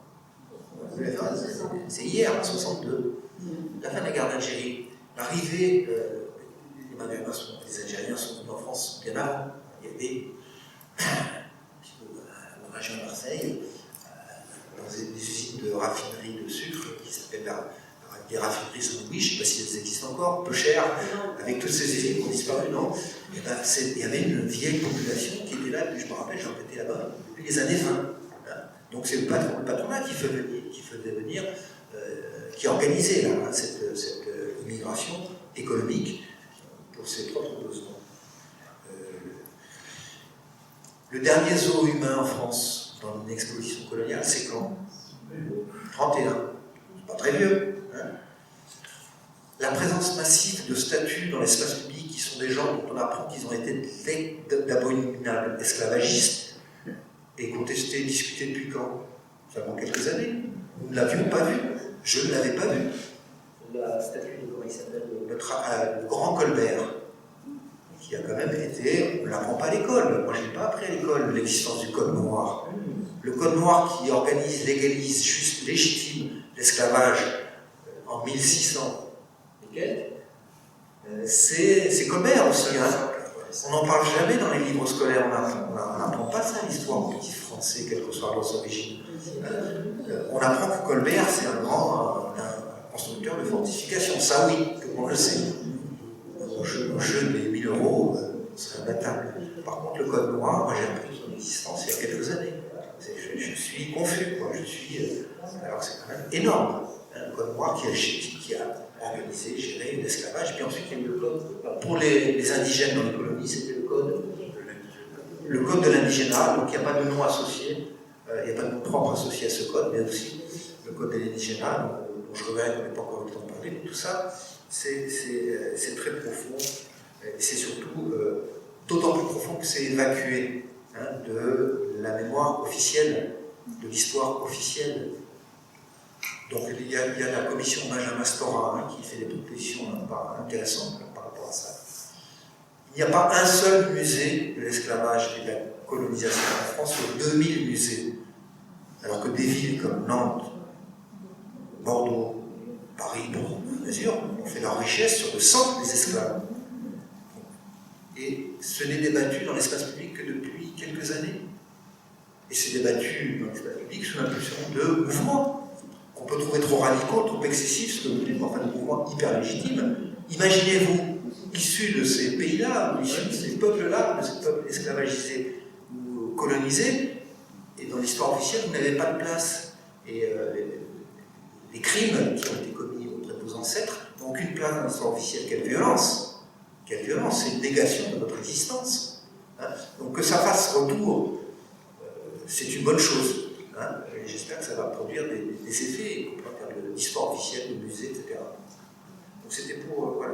C'est hier, en 62. La fin de la guerre d'Algérie, l'arrivée, les Algériens sont venus en France bien avant. Il y avait, dans la région de Marseille, dans des usines de raffinerie de sucre qui s'appellent des raffineries sandwich, je ne sais pas si elles existent encore, peu chères, avec toutes ces usines qui ont disparu, non? Et ben, il y avait une vieille population qui était là, je me rappelle, j'en étais là-bas, depuis les années 20. Donc c'est le patronat qui faisait venir, qui organisait là, cette immigration économique pour ses propres besoins. Le dernier zoo humain en France, dans une exposition coloniale, c'est quand? 31. C'est pas très vieux. Hein. La présence massive de statues dans l'espace public qui sont des gens dont on apprend qu'ils ont été d'abominables esclavagistes et contestés, discutés depuis quand? Seulement quelques années. Nous ne l'avions pas vu. Je ne l'avais pas vu. La statue de, comment il s'appelle, le grand Colbert, qui a quand même été, on ne l'apprend pas à l'école. Moi, je n'ai pas appris à l'école l'existence du Code noir. Le Code noir qui organise, légalise, juste, légitime l'esclavage en 1600 et quelques, c'est Colbert aussi. Hein. On n'en parle jamais dans les livres scolaires, on n'apprend pas ça, l'histoire du petit français, quelle que soit leur origine. On apprend que Colbert, c'est un grand constructeur de fortifications. Ça, oui, tout le monde le sait. Au jeu des 1000 euros, c'est imbattable. Par contre, le Code noir, moi j'ai appris son existence il y a quelques années. Je suis confus, quoi. Alors c'est quand même énorme. Le Code noir qui a organisé, géré l'esclavage, puis ensuite il y a eu le Code. Pour les indigènes dans les colonies, c'était le Code de l'indigénat, donc il n'y a pas de nom associé, il n'y a pas de nom propre associé à ce code, mais aussi le Code de l'indigénat, dont je regrette qu'on n'ait pas encore eu le temps de parler, mais tout ça, c'est très profond, et c'est surtout d'autant plus profond que c'est évacué de la mémoire officielle, de l'histoire officielle. Donc il y a la commission Benjamin Stora qui fait des propositions intéressantes par rapport à ça. Il n'y a pas un seul musée de l'esclavage et de la colonisation en France sur 2000 musées, alors que des villes comme Nantes, Bordeaux, Paris, pour mesure, ont fait leur richesse sur le sang des esclaves. Et ce n'est débattu dans l'espace public que depuis quelques années. Et c'est débattu dans l'espace public sous l'impulsion de mouvements qu'on peut trouver trop radicaux, trop excessifs, ce que vous voulez, mais enfin des mouvements hyper légitimes. Imaginez-vous, issus de ces pays-là, issus de ces peuples-là, de ces peuples esclavagisés ou colonisés, et dans l'histoire officielle, vous n'avez pas de place. Et les crimes qui ont été commis auprès de vos ancêtres n'ont aucune place dans l'histoire officielle. Quelle violence! Quelle violence! C'est une négation de notre existence. Hein. Donc que ça fasse retour, c'est une bonne chose. Hein. Et j'espère que ça va produire des effets, on pourra faire de l'histoire officielle, de musées, etc. Donc c'était pour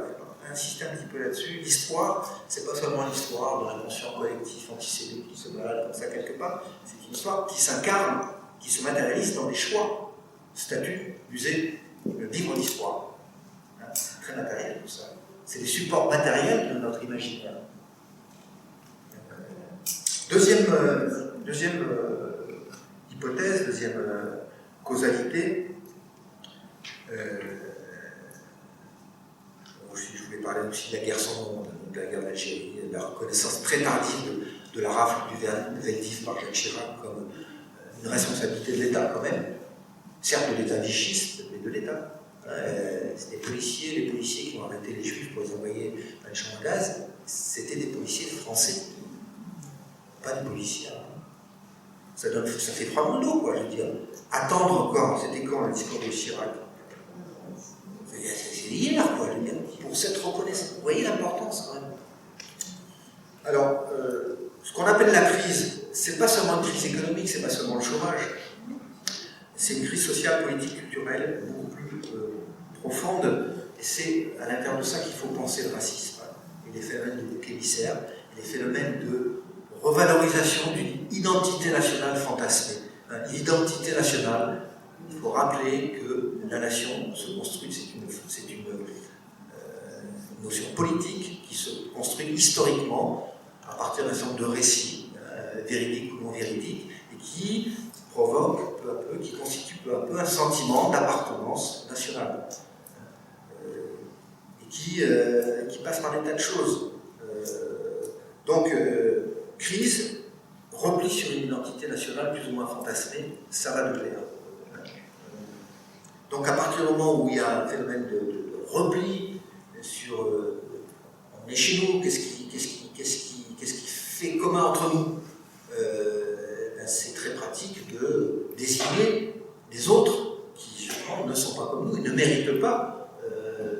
insister un petit peu là-dessus. L'histoire, c'est pas seulement l'histoire de l'inconscient collectif antisémite qui se balade comme ça quelque part, c'est une histoire qui s'incarne, qui se matérialise dans des choix, statuts, musées, livres d'histoire. Hein. C'est très matériel tout ça. C'est des supports matériels de notre imaginaire. Deuxième hypothèse, deuxième causalité, je voulais parler aussi de la guerre sans nom, de la guerre d'Algérie, de la reconnaissance très tardive de la rafle du Veldiv par Jacques Chirac comme une responsabilité de l'État quand même, certes de l'État vichiste, mais de l'État. C'était les policiers qui ont arrêté les juifs pour les envoyer dans les champs à gaz, c'était des policiers français, pas des policiers. Ça fait froid dans le dos, quoi, je veux dire. Attendre encore, c'était quand le discours de Chirac? C'est hier, quoi, je veux dire, pour cette reconnaissance. Vous voyez l'importance, quand même. Alors, ce qu'on appelle la crise, c'est pas seulement une crise économique, c'est pas seulement le chômage. C'est une crise sociale, politique, culturelle, beaucoup plus profonde. Et c'est à l'intérieur de ça qu'il faut penser le racisme. Et les phénomènes de bouc émissaire, et les phénomènes de revalorisation d'une identité nationale fantasmée. L'identité nationale, il faut rappeler que la nation se construit, c'est une notion politique qui se construit historiquement à partir d'un certain nombre de récits, véridiques ou non véridiques, et qui provoque peu à peu, qui constitue peu à peu un sentiment d'appartenance nationale. Et qui passe par des tas de choses. Donc, crise, repli sur une identité nationale plus ou moins fantasmée, ça va de pair. Donc, à partir du moment où il y a un phénomène de repli sur on est chez nous, qu'est-ce qui fait commun entre nous, c'est très pratique de désigner des autres qui, je crois, ne sont pas comme nous et ne méritent pas,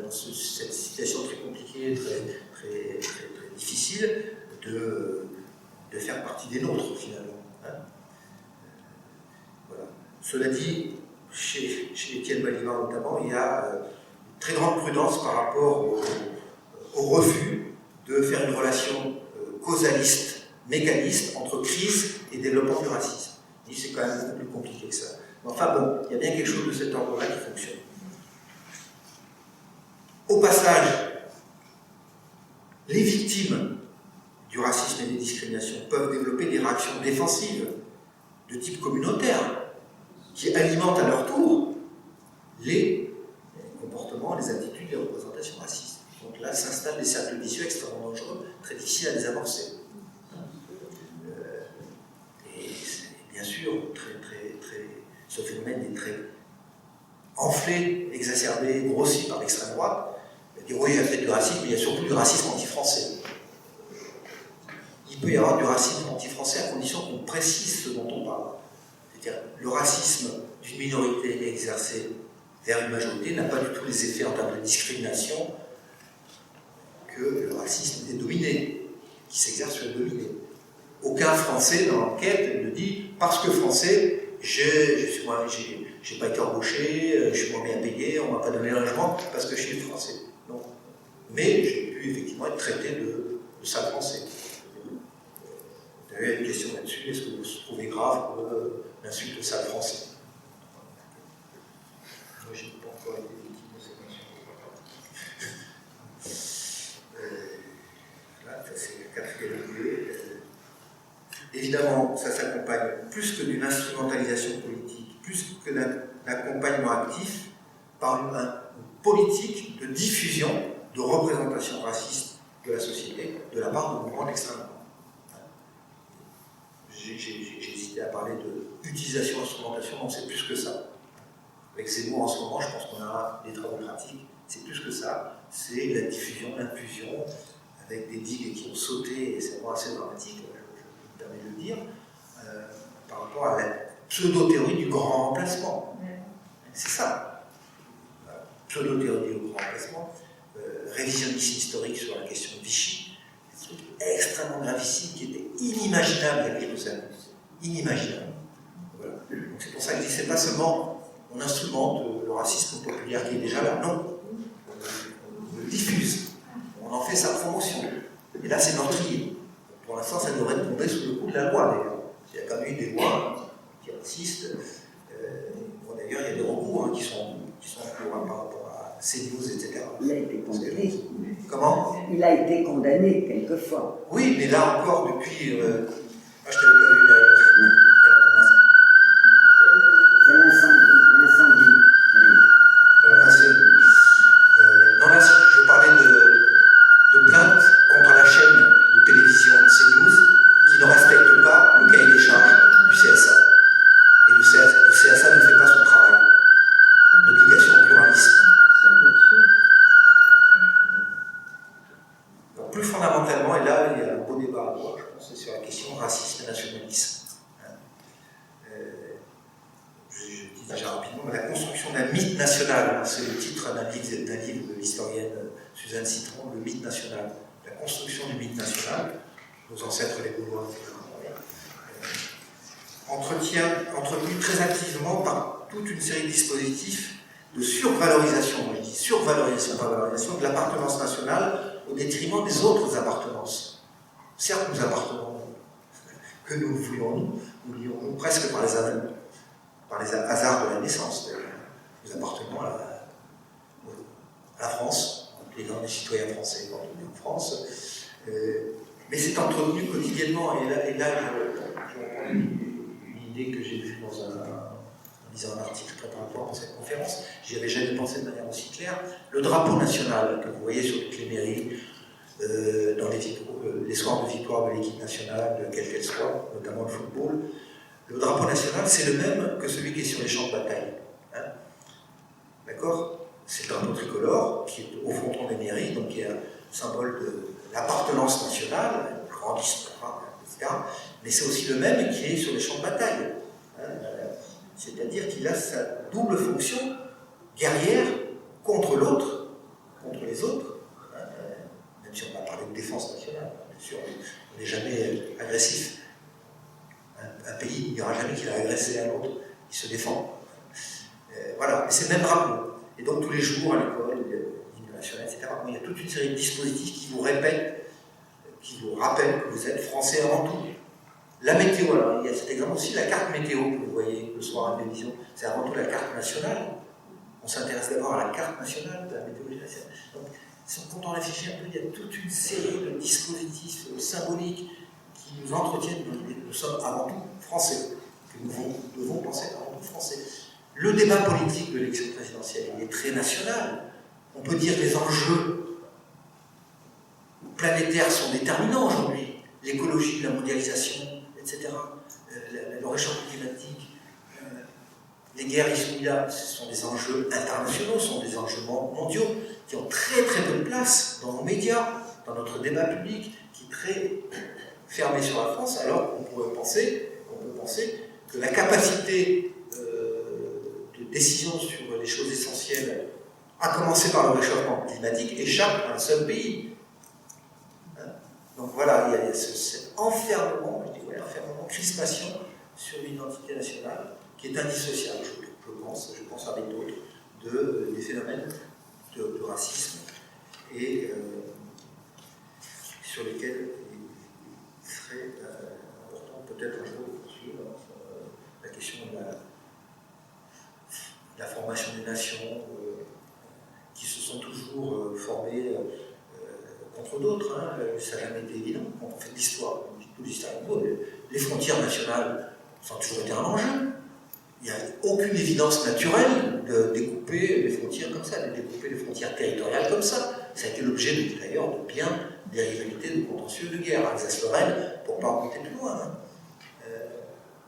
dans cette situation très compliquée, très difficile, de faire partie des nôtres, finalement. Voilà. Cela dit, chez Étienne Balibar notamment, il y a une très grande prudence par rapport au refus de faire une relation causaliste, mécaniste, entre crise et développement du racisme. Il dit c'est quand même beaucoup plus compliqué que ça. Mais enfin bon, il y a bien quelque chose de cet ordre-là qui fonctionne. Au passage, les victimes du racisme et des discriminations peuvent développer des réactions défensives de type communautaire qui alimentent à leur tour les comportements, les attitudes, les représentations racistes. Donc là s'installent des cercles vicieux extrêmement dangereux, très difficiles à désamorcer. Et bien sûr, ce phénomène est très enflé, exacerbé, grossi par l'extrême droite. Oui, il y a peut-être du racisme, mais il y a surtout du racisme anti-français. Il peut y avoir du racisme anti-français à condition qu'on précise ce dont on parle. C'est-à-dire, le racisme d'une minorité exercé vers une majorité n'a pas du tout les effets en termes de discrimination que le racisme des dominés, qui s'exerce sur les dominés. Aucun Français dans l'enquête ne dit « parce que Français, j'ai pas été embauché, je suis moins bien payé, on m'a pas donné un logement parce que je suis français ». Non. Mais j'ai pu effectivement être traité de sale français. Vous avez une question là-dessus, est-ce que vous trouvez grave l'insulte de sale français? Moi, je n'ai pas encore été victime de cette insulte. Là, ça c'est le quatrième lieu. Évidemment, ça s'accompagne plus que d'une instrumentalisation politique, plus que d'un accompagnement actif, par une politique de diffusion, de représentation raciste de la société, de la part de mouvements d'extrême droite. J'ai hésité à parler d'utilisation, instrumentation, non, c'est plus que ça. Avec ces mots en ce moment, je pense qu'on a des travaux pratiques, c'est plus que ça, c'est la diffusion, l'infusion, avec des digues qui ont sauté, et c'est vraiment assez dramatique, je me permets de le dire, par rapport à la pseudo-théorie du grand remplacement. C'est ça. Pseudo-théorie du grand remplacement, révisionnisme historique sur la question de Vichy, des trucs extrêmement gravissimes qui étaient inimaginables il y a quelques années. Inimaginables. Voilà. Donc c'est pour ça que je dis, c'est pas seulement on instrumente le racisme populaire qui est déjà là, non. On le diffuse, on en fait sa promotion. Et là, c'est meurtrier. Pour l'instant, ça devrait tomber sous le coup de la loi, d'ailleurs. Il y a quand même eu des lois qui insistent. Bon, d'ailleurs, il y a des recours qui sont en cours par rapport à CNews, etc. Il a été condamné. Comment? Il a été condamné quelquefois. Oui, mais là encore, depuis. Moi, je t'avais pas vu derrière. C'est l'incendie. Ça va passer. Non, là, je parlais de plainte contre la chaîne de télévision CNews qui ne respecte pas le cahier des charges du CSA. Et le CSA ne fait pas son travail d'obligation de pluralisme. titre d'un livre de l'historienne Suzanne Citron, Le mythe national, la construction du mythe national, nos ancêtres les Gaulois, etc. Entretenu très activement par toute une série de dispositifs de survalorisation, moi je dis survalorisation, pas valorisation, de l'appartenance nationale au détriment des autres appartenances. Certes, nous appartenons, que nous voulions-nous presque par les hasards de la naissance. Nous appartenons à la France, les grands citoyens français, en France. Mais c'est entretenu quotidiennement, et là je reprends une idée que j'ai vue en lisant un article préparatoire pour cette conférence. J'y avais jamais pensé de manière aussi claire. Le drapeau national que vous voyez sur toutes les mairies, dans les soirs de victoire de l'équipe nationale, quelle qu'elle soit, notamment le football, le drapeau national, c'est le même que celui qui est sur les champs de bataille. Hein, d'accord? C'est le drapeau tricolore qui est au fronton des mairies, donc qui est un symbole de l'appartenance nationale, une grande histoire, etc. Mais c'est aussi le même qui est sur les champs de bataille. Hein, c'est-à-dire qu'il a sa double fonction guerrière contre l'autre, contre les autres. Hein, même si on va parler de défense nationale, bien sûr, on n'est jamais agressif. Un pays, il n'y aura jamais qu'il a agressé un autre, il se défend. Voilà, mais c'est le même drapeau. Et donc tous les jours à l'école, l'hymne national, etc., il y a toute une série de dispositifs qui vous répètent, qui vous rappellent que vous êtes français avant tout. La météo, alors il y a cet exemple aussi, la carte météo que vous voyez le soir à la télévision, c'est avant tout la carte nationale. On s'intéresse d'abord à la carte nationale, de la météorologie nationale. Donc, quand on réfléchit un peu, il y a toute une série de dispositifs symboliques qui nous entretiennent de l'idée que nous sommes avant tout français, que nous devons penser avant tout français. Le débat politique de l'élection présidentielle, il est très national. On peut dire que les enjeux planétaires sont déterminants aujourd'hui. L'écologie, la mondialisation, etc. Le réchauffement climatique, les guerres ici là, ce sont des enjeux internationaux, ce sont des enjeux mondiaux qui ont très très peu de place dans nos médias, dans notre débat public, qui est très fermé sur la France, alors qu'on peut penser que la capacité de décision sur les choses essentielles, à commencer par le réchauffement climatique, échappe à un seul pays. Hein? Donc voilà, il y a cet enfermement, crispation sur l'identité nationale, qui est indissociable, je pense avec d'autres, des phénomènes de racisme, et sur lesquels il serait important peut-être un jour de poursuivre la question de la formation des nations, qui se sont toujours formées contre d'autres. Hein. Ça n'a jamais été évident. Quand on fait de l'histoire, tous les historiens, les frontières nationales, ça a toujours été un enjeu. Il n'y a aucune évidence naturelle de découper les frontières comme ça, de découper les frontières territoriales comme ça. Ça a été l'objet d'ailleurs de bien des rivalités de contentieux de guerre. Alsace-Lorraine, pour ne pas remonter plus loin. Hein.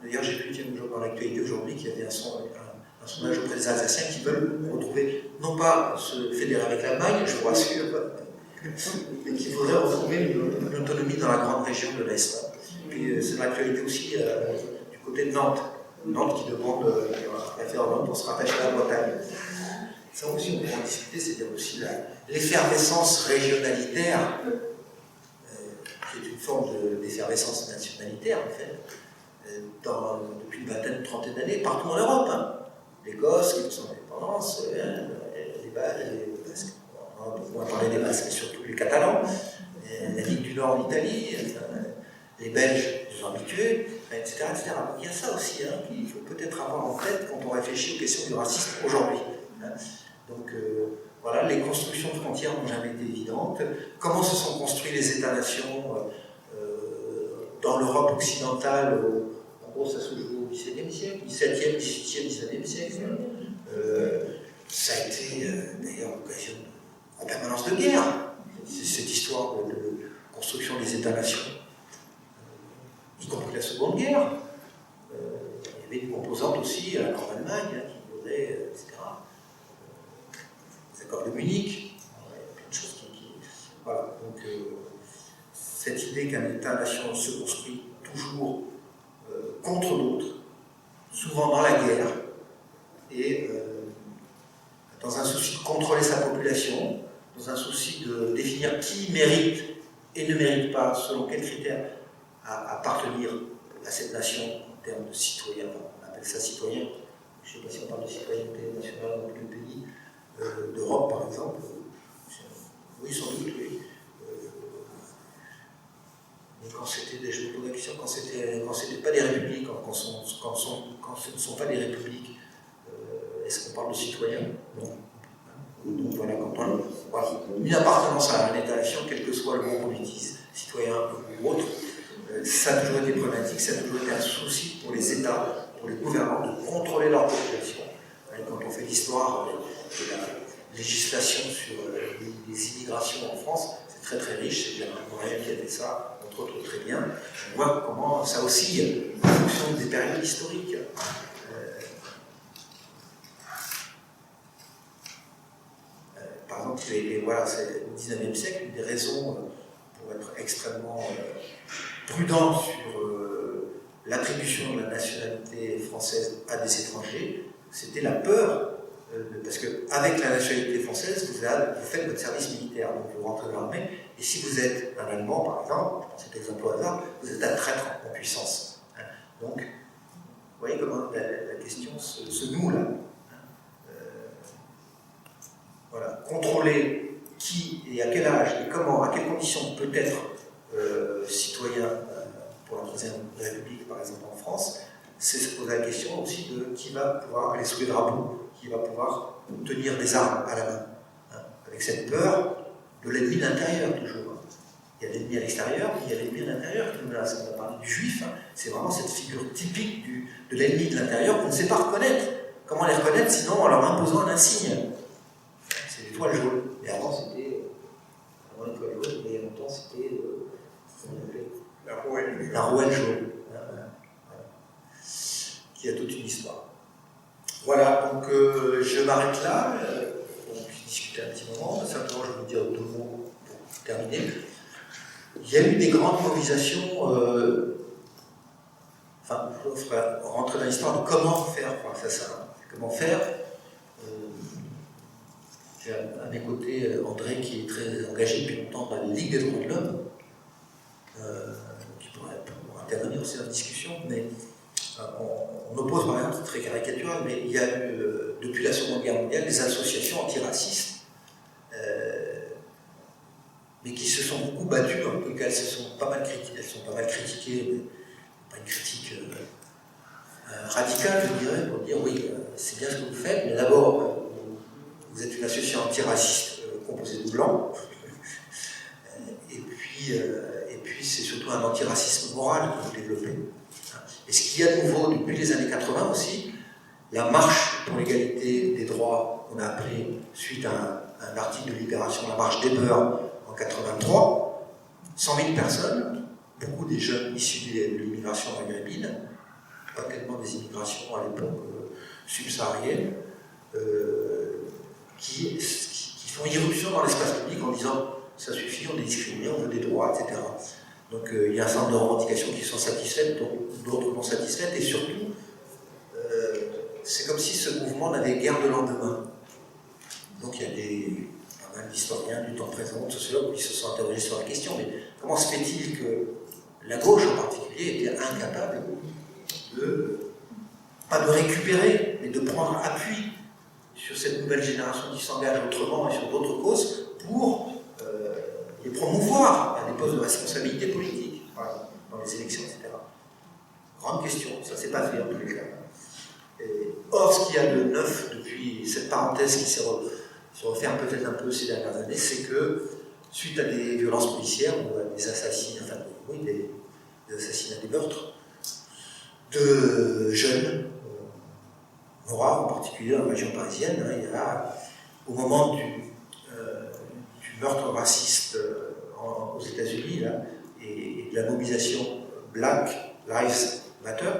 D'ailleurs, j'ai vu dans l'actualité aujourd'hui qu'il y avait un sondage auprès des Alsaciens qui veulent retrouver, non pas se fédérer avec l'Allemagne, je vous rassure, mais qui voudraient retrouver une autonomie dans la grande région de l'Est. Puis c'est l'actualité aussi du côté de Nantes. Nantes qui demande un référendum pour se rattacher à la Bretagne. Ça aussi, on peut en discuter, c'est-à-dire aussi l'effervescence régionalitaire, qui est une forme d'effervescence nationalitaire, en fait, depuis une vingtaine, trentaine d'années, partout en Europe. Hein. L'Écosse, qui veut son indépendance, les Basques, on va parler des Basques, surtout les Catalans, la Ligue du Nord en Italie, les Belges, ils sont habitués, etc., etc. Il y a ça aussi hein, qu'il faut peut-être avoir en tête quand on réfléchit aux questions du racisme aujourd'hui. Hein. Donc voilà, les constructions de frontières n'ont jamais été évidentes. Comment se sont construits les États-nations dans l'Europe occidentale, en gros ça se joue au XVIIe siècle, XVIIe, XVIIIe, XIXe siècle. Ça a été d'ailleurs l'occasion en permanence de guerre. C'est cette histoire de construction des États-nations, y compris la Seconde Guerre. Il y avait des composantes aussi en Allemagne qui voulaient, etc. Les accords de Munich, plein de choses qui voilà. Donc cette idée qu'un État-nation se construit toujours contre d'autres, souvent dans la guerre, et dans un souci souci de contrôler sa population, dans un souci de définir qui mérite et ne mérite pas, selon quels critères, à appartenir à cette nation en termes de citoyens. On appelle ça citoyen. Je ne sais pas si on parle de citoyenneté nationale dans tous les pays d'Europe, par exemple. Oui, sans doute, oui. Mais quand c'était, je me pose la question, quand c'était pas des républiques, quand ce ne sont pas des républiques, est-ce qu'on parle de citoyens? Non. Donc voilà, quand on parle une appartenance à un État-nation, quel que soit le mot qu'on utilise, citoyen ou autre, ça a toujours été problématique, ça a toujours été un souci pour les États, pour les gouvernants, de contrôler leur population. Et quand on fait l'histoire de la législation sur les immigrations en France, c'est très très riche, c'est bien Montréal qui a fait ça, entre autres très bien. On voit comment ça oscille en fonction des périodes historiques. Par exemple, voilà, c'est au XIXe siècle, une des raisons pour être extrêmement prudent sur l'attribution de la nationalité française à des étrangers, c'était la peur, parce qu'avec la nationalité française, vous faites votre service militaire, donc vous rentrez dans l'armée, et si vous êtes un Allemand, par exemple, je prends cet exemple au hasard, vous êtes un traître en puissance. Donc, vous voyez comment la question se noue là. Voilà, contrôler qui et à quel âge et comment, à quelles conditions peut être citoyen pour la Troisième République, par exemple en France, c'est se poser la question aussi de qui va pouvoir aller sous les drapeaux, qui va pouvoir tenir des armes à la main, avec cette peur de l'ennemi de l'intérieur toujours. Il y a l'ennemi à l'extérieur, mais il y a l'ennemi à l'intérieur qui nous menace. On a parlé du juif, c'est vraiment cette figure typique de l'ennemi de l'intérieur qu'on ne sait pas reconnaître. Comment les reconnaître sinon en leur imposant un insigne? C'est l'étoile jaune. Et avant c'était avant l'étoile jaune, mais il y a longtemps c'était la rouelle jaune. Qui a toute une histoire. Voilà, donc je m'arrête là. On peut discuter un petit moment. Simplement, je vais vous dire deux mots pour terminer. Il y a eu des grandes mobilisations. Enfin, je vais rentrer dans l'histoire de comment faire face à ça. Comment faire. J'ai à mes côtés André qui est très engagé depuis longtemps dans la Ligue des droits de l'homme, qui pourrait intervenir aussi dans la discussion, mais on oppose par exemple, c'est très caricatural, mais il y a eu, depuis la Seconde Guerre mondiale, des associations antiracistes, mais qui se sont beaucoup battues, en tout cas elles sont pas mal critiquées, mais pas une critique radicale, je dirais, pour dire oui, c'est bien ce que vous faites, mais d'abord, vous êtes une association antiraciste composée de blancs, et puis c'est surtout un antiracisme moral que vous développez. Et ce qu'il y a de nouveau depuis les années 80 aussi, la marche pour l'égalité des droits qu'on a appelée suite à un article de Libération, la marche d'Eber en 83, 100 000 personnes, beaucoup des jeunes issus de l'immigration maghrébine, pas tellement des immigrations à l'époque subsahariennes, qui font irruption dans l'espace public en disant ça suffit, on est discriminé, on veut des droits, etc. Donc il y a un certain nombre de revendications qui sont satisfaites, d'autres non satisfaites, et surtout, c'est comme si ce mouvement n'avait guère de lendemain. Donc il y a pas mal d'historiens du temps présent, de sociologues qui se sont interrogés sur la question, mais comment se fait-il que la gauche en particulier était incapable pas de récupérer, mais de prendre appui sur cette nouvelle génération qui s'engage autrement et sur d'autres causes pour les promouvoir à des postes de responsabilité politique, par exemple, dans les élections, etc. Grande question, ça ne s'est pas fait en tous les cas. Or, ce qu'il y a de neuf depuis cette parenthèse qui se referme peut-être un peu ces dernières années, c'est que, suite à des violences policières, ou à des assassinats, enfin, oui, des assassinats, des meurtres, de jeunes, noirs en particulier dans la région parisienne, il y a, au moment du meurtre raciste aux États-Unis et de la mobilisation Black Lives Matter,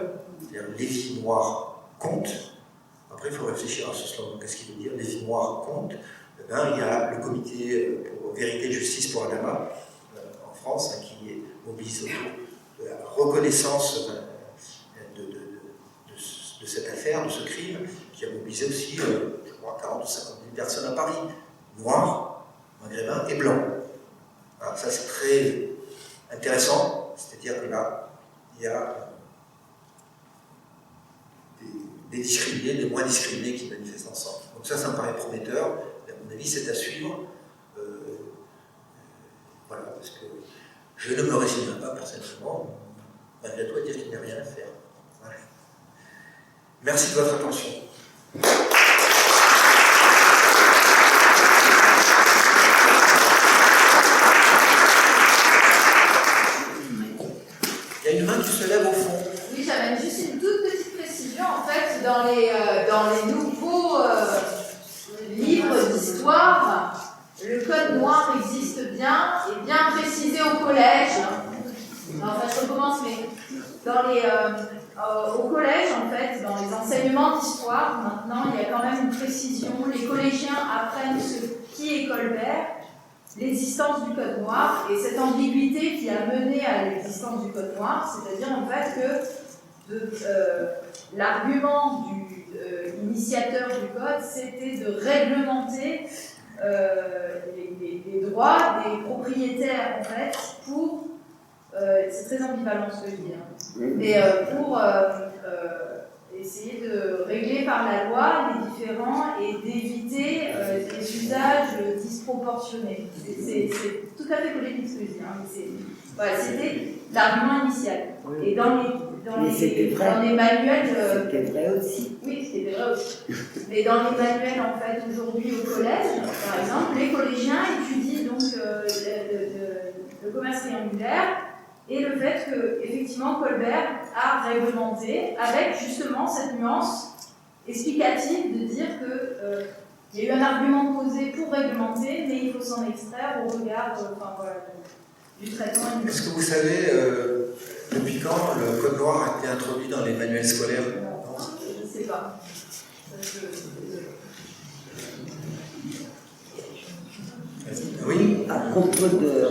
c'est-à-dire les vies noires comptent. Après, il faut réfléchir à ce slogan, qu'est-ce qu'il veut dire, les vies noires comptent. Il y a le comité pour vérité et justice pour Adama en France qui mobilise autour de la reconnaissance de cette affaire, de ce crime, qui a mobilisé aussi, je crois, 40 ou 50 000 une personne à Paris, noir, maghrébin et blanc. Alors ça c'est très intéressant, c'est-à-dire que là, il y a des discriminés, des moins discriminés qui manifestent ensemble. Donc ça me paraît prometteur, et à mon avis c'est à suivre. Voilà, parce que je ne me résignerai pas personnellement, malgré tout, à dire qu'il n'y a rien à faire. Voilà. Merci de votre attention. Il y a une main qui se lève au fond. Oui, j'amène juste une toute petite précision. En fait, dans les nouveaux livres d'histoire, le code noir existe bien et bien précisé au collège. Enfin, je recommence, mais au collège, en fait, dans les enseignements d'histoire, maintenant, il y a quand même une précision. Les collégiens apprennent ce qui est Colbert, l'existence du code noir, et cette ambiguïté qui a mené à l'existence du code noir, c'est-à-dire en fait que l'argument du initiateur du code, c'était de réglementer les droits des propriétaires, en fait, pour... c'est très ambivalent ce que je dis, hein, mais pour essayer de régler par la loi les différents et d'éviter des usages disproportionnés. C'est tout à fait collectif ce que je dis, hein, mais voilà, c'était l'argument initial. Et dans les manuels... C'était vrai aussi. Oui, c'était vrai aussi. Mais dans les manuels, en fait, aujourd'hui au collège, par exemple, les collégiens étudient donc le commerce triangulaire et le fait que, effectivement, Colbert a réglementé avec justement cette nuance explicative de dire qu'il y a eu un argument posé pour réglementer, mais il faut s'en extraire au regard du traitement. Est-ce que vous savez depuis quand le code noir a été introduit dans les manuels scolaires? Non, je ne sais pas. Oui. À propos de...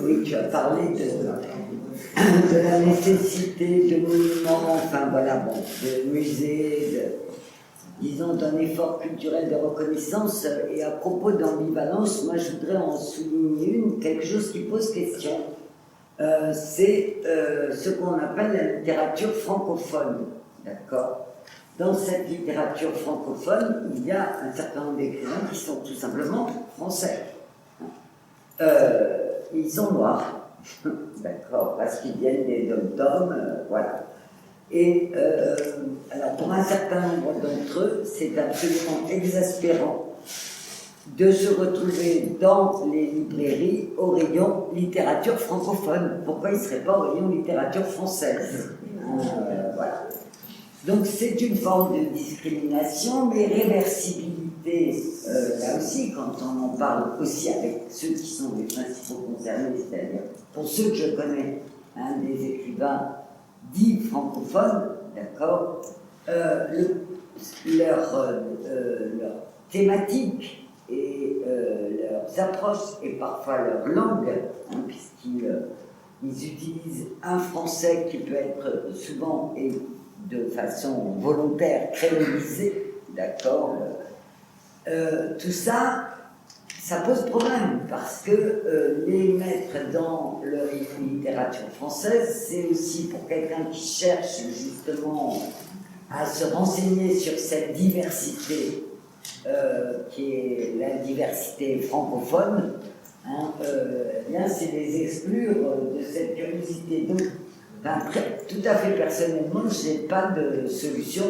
Oui, tu as parlé de la nécessité de monuments, enfin voilà, bon, de musées, disons d'un effort culturel de reconnaissance. Et à propos d'ambivalence, moi je voudrais en souligner quelque chose qui pose question. C'est ce qu'on appelle la littérature francophone, d'accord? Dans cette littérature francophone, il y a un certain nombre d'écrivains qui sont tout simplement français. Ils sont noirs, d'accord, parce qu'ils viennent des dom-toms, voilà. Et alors pour un certain nombre d'entre eux, c'est absolument exaspérant de se retrouver dans les librairies au rayon littérature francophone. Pourquoi ils ne seraient pas au rayon littérature française? Voilà. Donc c'est une forme de discrimination, mais réversibilité, là aussi, quand on en parle aussi avec ceux qui sont les principaux concernés, c'est-à-dire pour ceux que je connais, des écrivains dits francophones, d'accord, leur thématique et leurs approches et parfois leur langue, puisqu'ils utilisent un français qui peut être souvent et de façon volontaire créolisée, d'accord, tout ça, ça pose problème parce que les mettre dans leur littérature française, c'est aussi pour quelqu'un qui cherche justement à se renseigner sur cette diversité qui est la diversité francophone, bien c'est les exclure de cette curiosité. Donc, tout à fait personnellement, je n'ai pas de solution.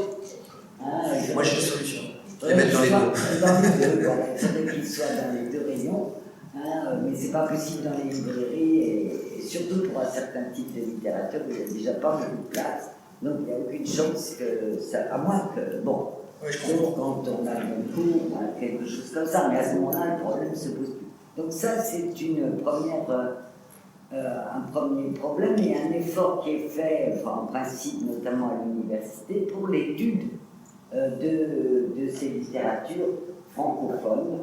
Moi j'ai une solution. Les mettre dans les deux. Dans les deux, voilà. Il faudrait qu'ils soient dans les deux rayons, mais c'est pas possible dans les librairies et surtout pour un certain type de littérature où il n'y a déjà pas beaucoup de place. Donc il n'y a aucune chance que ça, à moins que, bon, oui, quand on a un cours, quelque chose comme ça, mais à ce moment-là, le problème se pose plus. Donc ça, c'est une première, un premier problème et un effort qui est fait, enfin, en principe, notamment à l'université, pour l'étude de ces littératures francophones,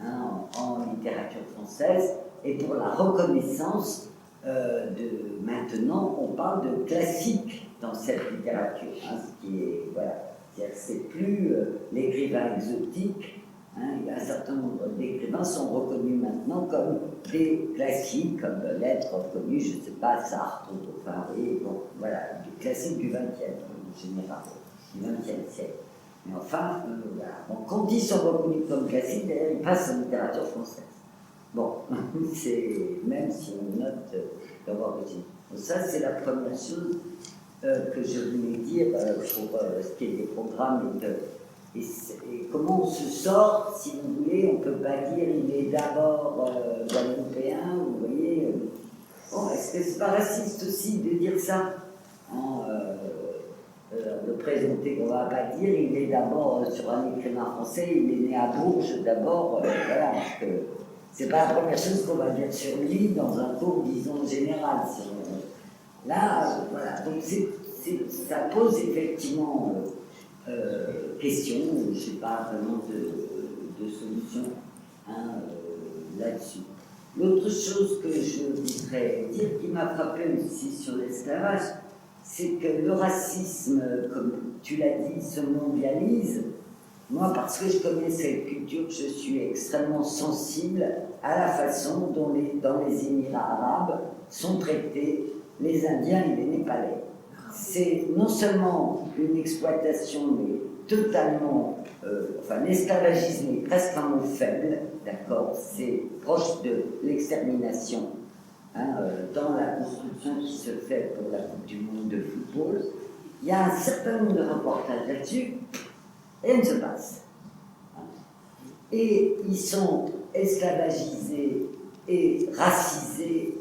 en littérature française, et pour la reconnaissance de maintenant, on parle de classique dans cette littérature, ce qui est, voilà, c'est-à-dire que c'est plus l'écrivain exotique Il y a un certain nombre d'écrivains sont reconnus maintenant comme des classiques, comme l'être reconnu, je ne sais pas, Sartre, enfin, et bon, voilà, des classiques du XXe, en général, du XXe siècle. Mais enfin, voilà. Donc, quand ils sont reconnus comme classiques, d'ailleurs, ils passent en littérature française. Bon, c'est même si on note leur origine. Donc ça, c'est la première chose que je voulais dire pour ce qui est des programmes et comment on se sort, si vous voulez, on ne peut pas dire il est d'abord guadeloupéen, vous voyez. Bon, est-ce que c'est pas raciste aussi de dire ça de présenter, on ne va pas dire il est d'abord sur un écrivain français, il est né à Bourges d'abord, voilà, parce que c'est pas la première chose qu'on va dire sur lui dans un cours, disons, général. Là, voilà, donc ça pose effectivement question, je n'ai pas vraiment de solution là-dessus. L'autre chose que je voudrais dire, qui m'a frappé aussi sur l'esclavage, c'est que le racisme, comme tu l'as dit, se mondialise. Moi, parce que je connais cette culture, je suis extrêmement sensible à la façon dont dans les Émirats arabes sont traités les Indiens et les Népalais. C'est non seulement une exploitation, mais totalement, l'esclavagisme est presque un mot faible, d'accord, c'est proche de l'extermination, dans la construction qui se fait pour la Coupe du Monde de football. Il y a un certain nombre de reportages là-dessus, et rien ne se passe. Et ils sont esclavagisés et racisés,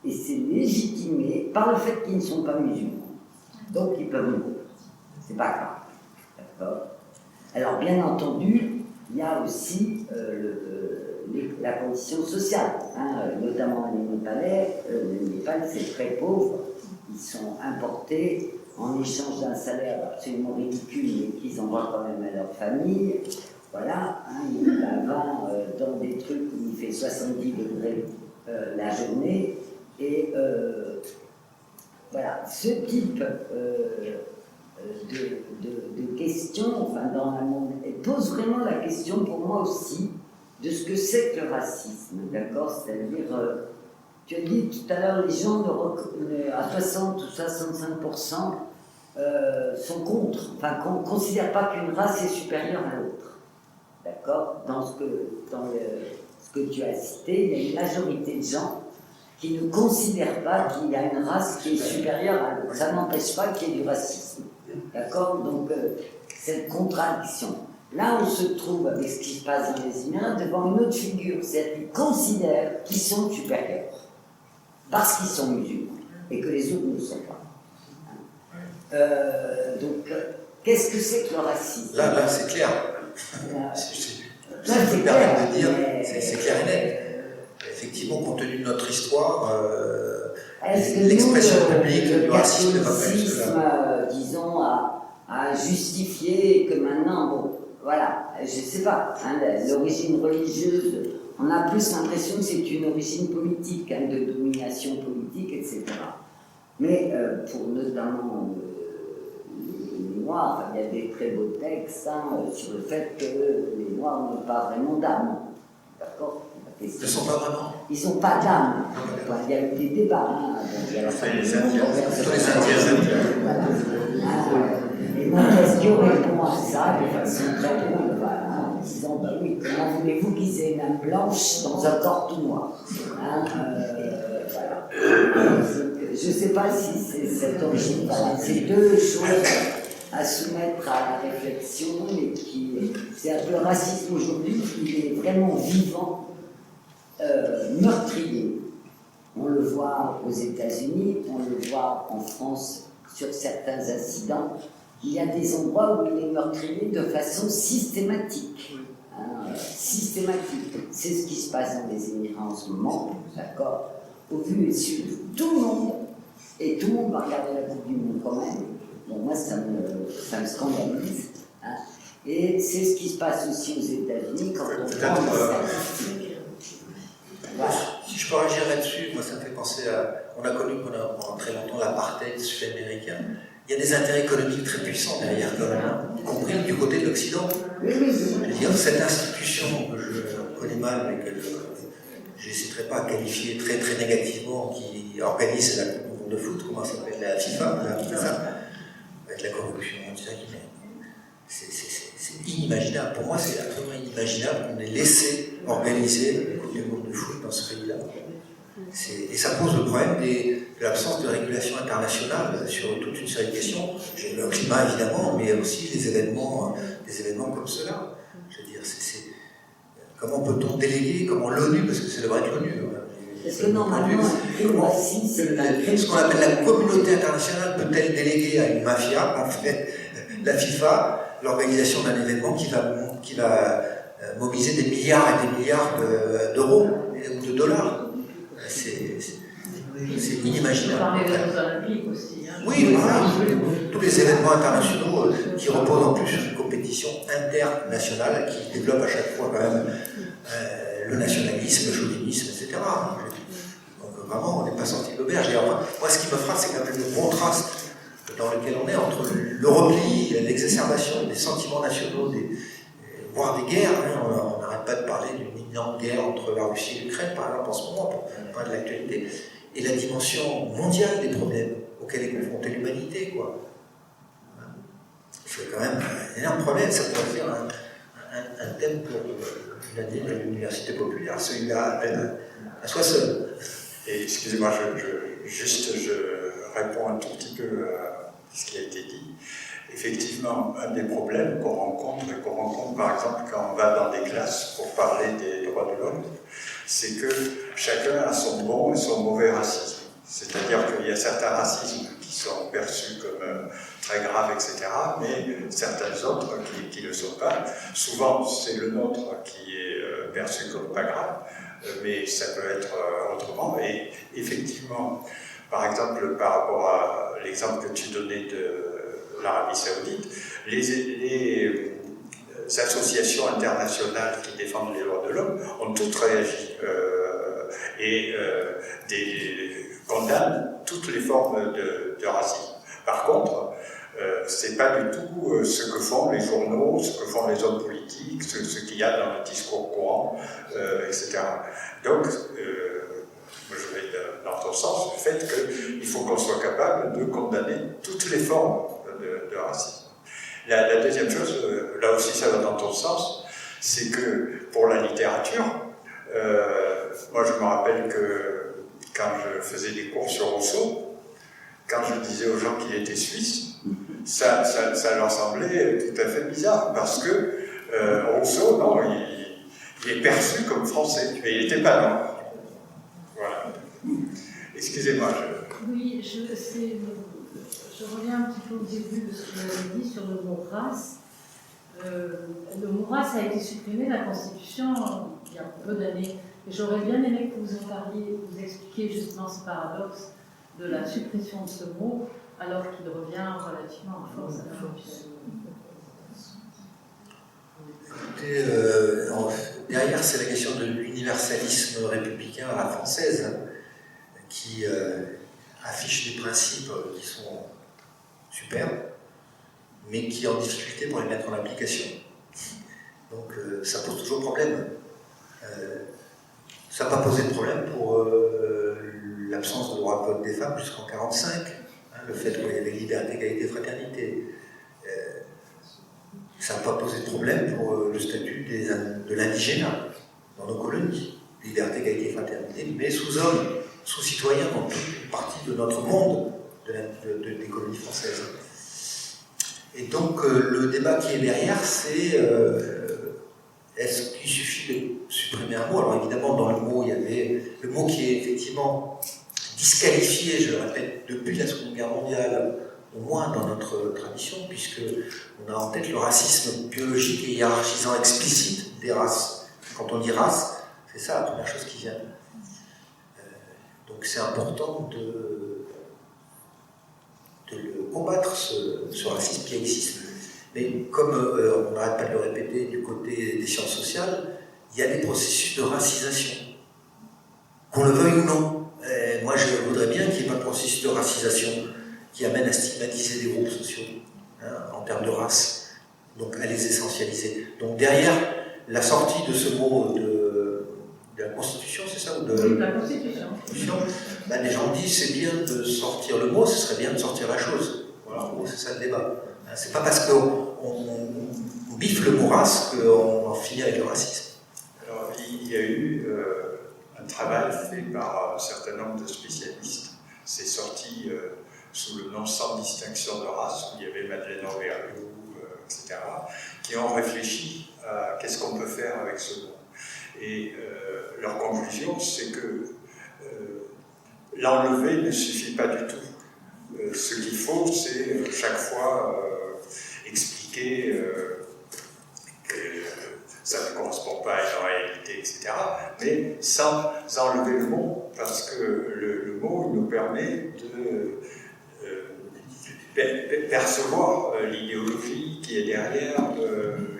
et c'est légitimé par le fait qu'ils ne sont pas musulmans. Donc ils peuvent mourir. C'est pas grave. D'accord ? Alors bien entendu, il y a aussi la condition sociale, notamment les Népalais. Le Népal, c'est très pauvre. Ils sont importés en échange d'un salaire absolument ridicule, mais qu'ils envoient quand même à leur famille. Voilà, ils lavent dans des trucs où il fait 70 degrés la journée. Et voilà, ce type de questions, dans le monde, pose vraiment la question pour moi aussi de ce que c'est que le racisme, d'accord ? C'est-à-dire, tu as dit tout à l'heure, les gens à 60 ou 65% sont contre, qu'on ne considère pas qu'une race est supérieure à l'autre, d'accord ? Dans ce que tu as cité, il y a une majorité de gens qui ne considèrent pas qu'il y a une race qui est supérieure à l'autre. Ça n'empêche pas qu'il y ait du racisme. D'accord ? Donc, cette contradiction. Là, on se trouve, avec ce qui se passe dans les Émirats, devant une autre figure, c'est-à-dire qu'ils considèrent qu'ils sont supérieurs, parce qu'ils sont musulmans, et que les autres ne le sont pas. Donc, qu'est-ce que c'est que le racisme ? Là, c'est clair. C'est clair de dire, c'est clair et net. Effectivement, compte tenu de notre histoire, l'expression publique du racisme ne va pas jusque-là. Disons, à justifier que maintenant, bon, voilà, je ne sais pas, l'origine religieuse, on a plus l'impression que c'est une origine politique, de domination politique, etc. Mais pour notamment les Noirs, il y a des très beaux textes sur le fait que les Noirs n'ont pas vraiment d'âme. D'accord ? Ils ne sont pas vraiment. Ils n'ont pas d'âme. Il y a eu des débats. Il y a les Indiens. Et Montesquieu répond à ça de façon très drôle, en disant oui, comment voulez-vous qu'ils aient une âme blanche dans un corps tout noir ? Voilà. Je ne sais pas si c'est cette origine. Voilà. C'est deux choses à soumettre à la réflexion, et c'est un peu le racisme aujourd'hui, il est vraiment vivant. Meurtrier. On le voit aux États-Unis, on le voit en France sur certains incidents. Il y a des endroits où il est meurtrier de façon systématique. Systématique. C'est ce qui se passe dans les Émirats en ce moment, d'accord ? Au vu et su de tout le monde, et tout le monde va regarder la Coupe du Monde quand même. Bon, moi, ça me scandalise. Et c'est ce qui se passe aussi aux États-Unis quand on prend les statistiques. Voilà. Si je peux réagir là-dessus, moi ça me fait penser à. On a connu pendant très longtemps l'apartheid sud-américain. Il y a des intérêts économiques très puissants derrière quand même. y compris du côté de l'Occident. Oui, oui, Je veux dire, cette institution que je connais mal, mais que je n'hésiterai pas à qualifier très très négativement, qui organise la Coupe du Monde de foot, comment ça s'appelle, la FIFA, c'est ça, avec la corruption, c'est inimaginable. Pour moi, c'est absolument inimaginable qu'on ait laissé organiser la Coupe du Monde de foot dans ce pays-là. Et ça pose le problème de l'absence de régulation internationale sur toute une série de questions. J'ai le climat évidemment, mais aussi des événements comme cela. Je veux dire, comment peut-on déléguer, comment l'ONU, parce que ça devrait être l'ONU. Parce que normalement, ce qu'on appelle la communauté internationale peut-elle déléguer à une mafia, en fait, la FIFA, l'organisation d'un événement qui va mobiliser des milliards et des milliards d'euros ou de dollars. C'est inimaginable. On parlait des Jeux Olympiques aussi. Hein. Oui, tous les événements internationaux qui reposent en plus sur une compétition internationale qui développe à chaque fois quand même le nationalisme, le chauvinisme, etc. Donc vraiment, on n'est pas sorti de l'auberge. Et enfin, moi, ce qui me frappe, c'est quand même le contraste dans lequel on est entre le repli, l'exacerbation des sentiments nationaux, voire des guerres. On n'arrête pas de parler d'une imminente guerre entre la Russie et l'Ukraine, par exemple, en ce moment, pour parler de l'actualité, et la dimension mondiale des problèmes auxquels est confrontée l'humanité, quoi. C'est quand même un énorme problème, ça pourrait faire un thème pour une année de l'université populaire, celui-là à soi seul. Et excusez-moi, je réponds un tout petit peu à ce qui a été dit. Effectivement, un des problèmes qu'on rencontre par exemple quand on va dans des classes pour parler des droits de l'homme, c'est que chacun a son bon et son mauvais racisme. C'est-à-dire qu'il y a certains racismes qui sont perçus comme très graves, etc., mais certains autres qui ne le sont pas. Souvent, c'est le nôtre qui est perçu comme pas grave, mais ça peut être autrement. Et effectivement, par exemple, par rapport à l'exemple que tu donnais de l'Arabie Saoudite, les associations internationales qui défendent les droits de l'homme ont toutes réagi et condamnent toutes les formes de racisme. Par contre, c'est pas du tout ce que font les journaux, ce que font les hommes politiques, ce qu'il y a dans le discours courant, etc. Donc, je vais dans ton sens, le fait qu'il faut qu'on soit capable de condamner toutes les formes de racisme. La deuxième chose, là aussi ça va dans ton sens, c'est que pour la littérature, moi je me rappelle que quand je faisais des cours sur Rousseau, quand je disais aux gens qu'il était suisse, ça leur semblait tout à fait bizarre, parce que Rousseau, non, il est perçu comme français, mais il n'était pas non. Voilà. Excusez-moi. Oui, je reviens un petit peu au début de ce que vous avez dit sur le mot race. Le mot race a été supprimé de la Constitution il y a peu d'années. Et j'aurais bien aimé que vous en parliez, vous expliquiez justement ce paradoxe de la suppression de ce mot, alors qu'il revient relativement en force à la fois. Écoutez, derrière, c'est la question de l'universalisme républicain à la française, qui affiche des principes qui sont super, mais qui est en difficulté pour les mettre en application. Donc ça pose toujours problème. Ça n'a pas posé de problème pour l'absence de droit de vote des femmes jusqu'en 1945, hein, le fait qu'il y avait liberté, égalité, fraternité. Ça n'a pas posé de problème pour le statut de l'indigénat dans nos colonies. Liberté, égalité, fraternité, mais sous hommes, sous citoyens dans toute une partie de notre monde, des colonies françaises. Et donc le débat qui est derrière, c'est est-ce qu'il suffit de supprimer un mot? Alors évidemment, dans le mot, il y avait le mot qui est effectivement disqualifié, je le répète, depuis la Seconde Guerre mondiale, au moins dans notre tradition, puisqu'on a en tête le racisme biologique et hiérarchisant explicite des races. Quand on dit race, c'est ça la première chose qui vient. Donc c'est important de le combattre, ce racisme qui existe. Mais comme on n'arrête pas de le répéter du côté des sciences sociales, il y a des processus de racisation, qu'on le veuille ou non. Moi je voudrais bien qu'il n'y ait pas de processus de racisation qui amène à stigmatiser des groupes sociaux, hein, en termes de race. donc à les essentialiser. Donc derrière la sortie de ce mot de la Constitution, c'est ça, ou de Oui, la Constitution. ben, les gens disent c'est bien de sortir le mot, ce serait bien de sortir la chose. Voilà, en gros, c'est ça le débat. C'est pas parce qu'on biffe le mot race qu'on en finit avec le racisme. Alors, il y a eu un travail fait par un certain nombre de spécialistes. C'est sorti sous le nom Sans distinction de race, où il y avait Madeleine Auvergne, etc., qui ont réfléchi à qu'est-ce qu'on peut faire avec ce mot. Et leur conclusion, c'est que l'enlever ne suffit pas du tout. Ce qu'il faut, c'est chaque fois expliquer que ça ne correspond pas à une réalité, etc., mais sans enlever le mot, parce que le mot nous permet de percevoir l'idéologie qui est derrière,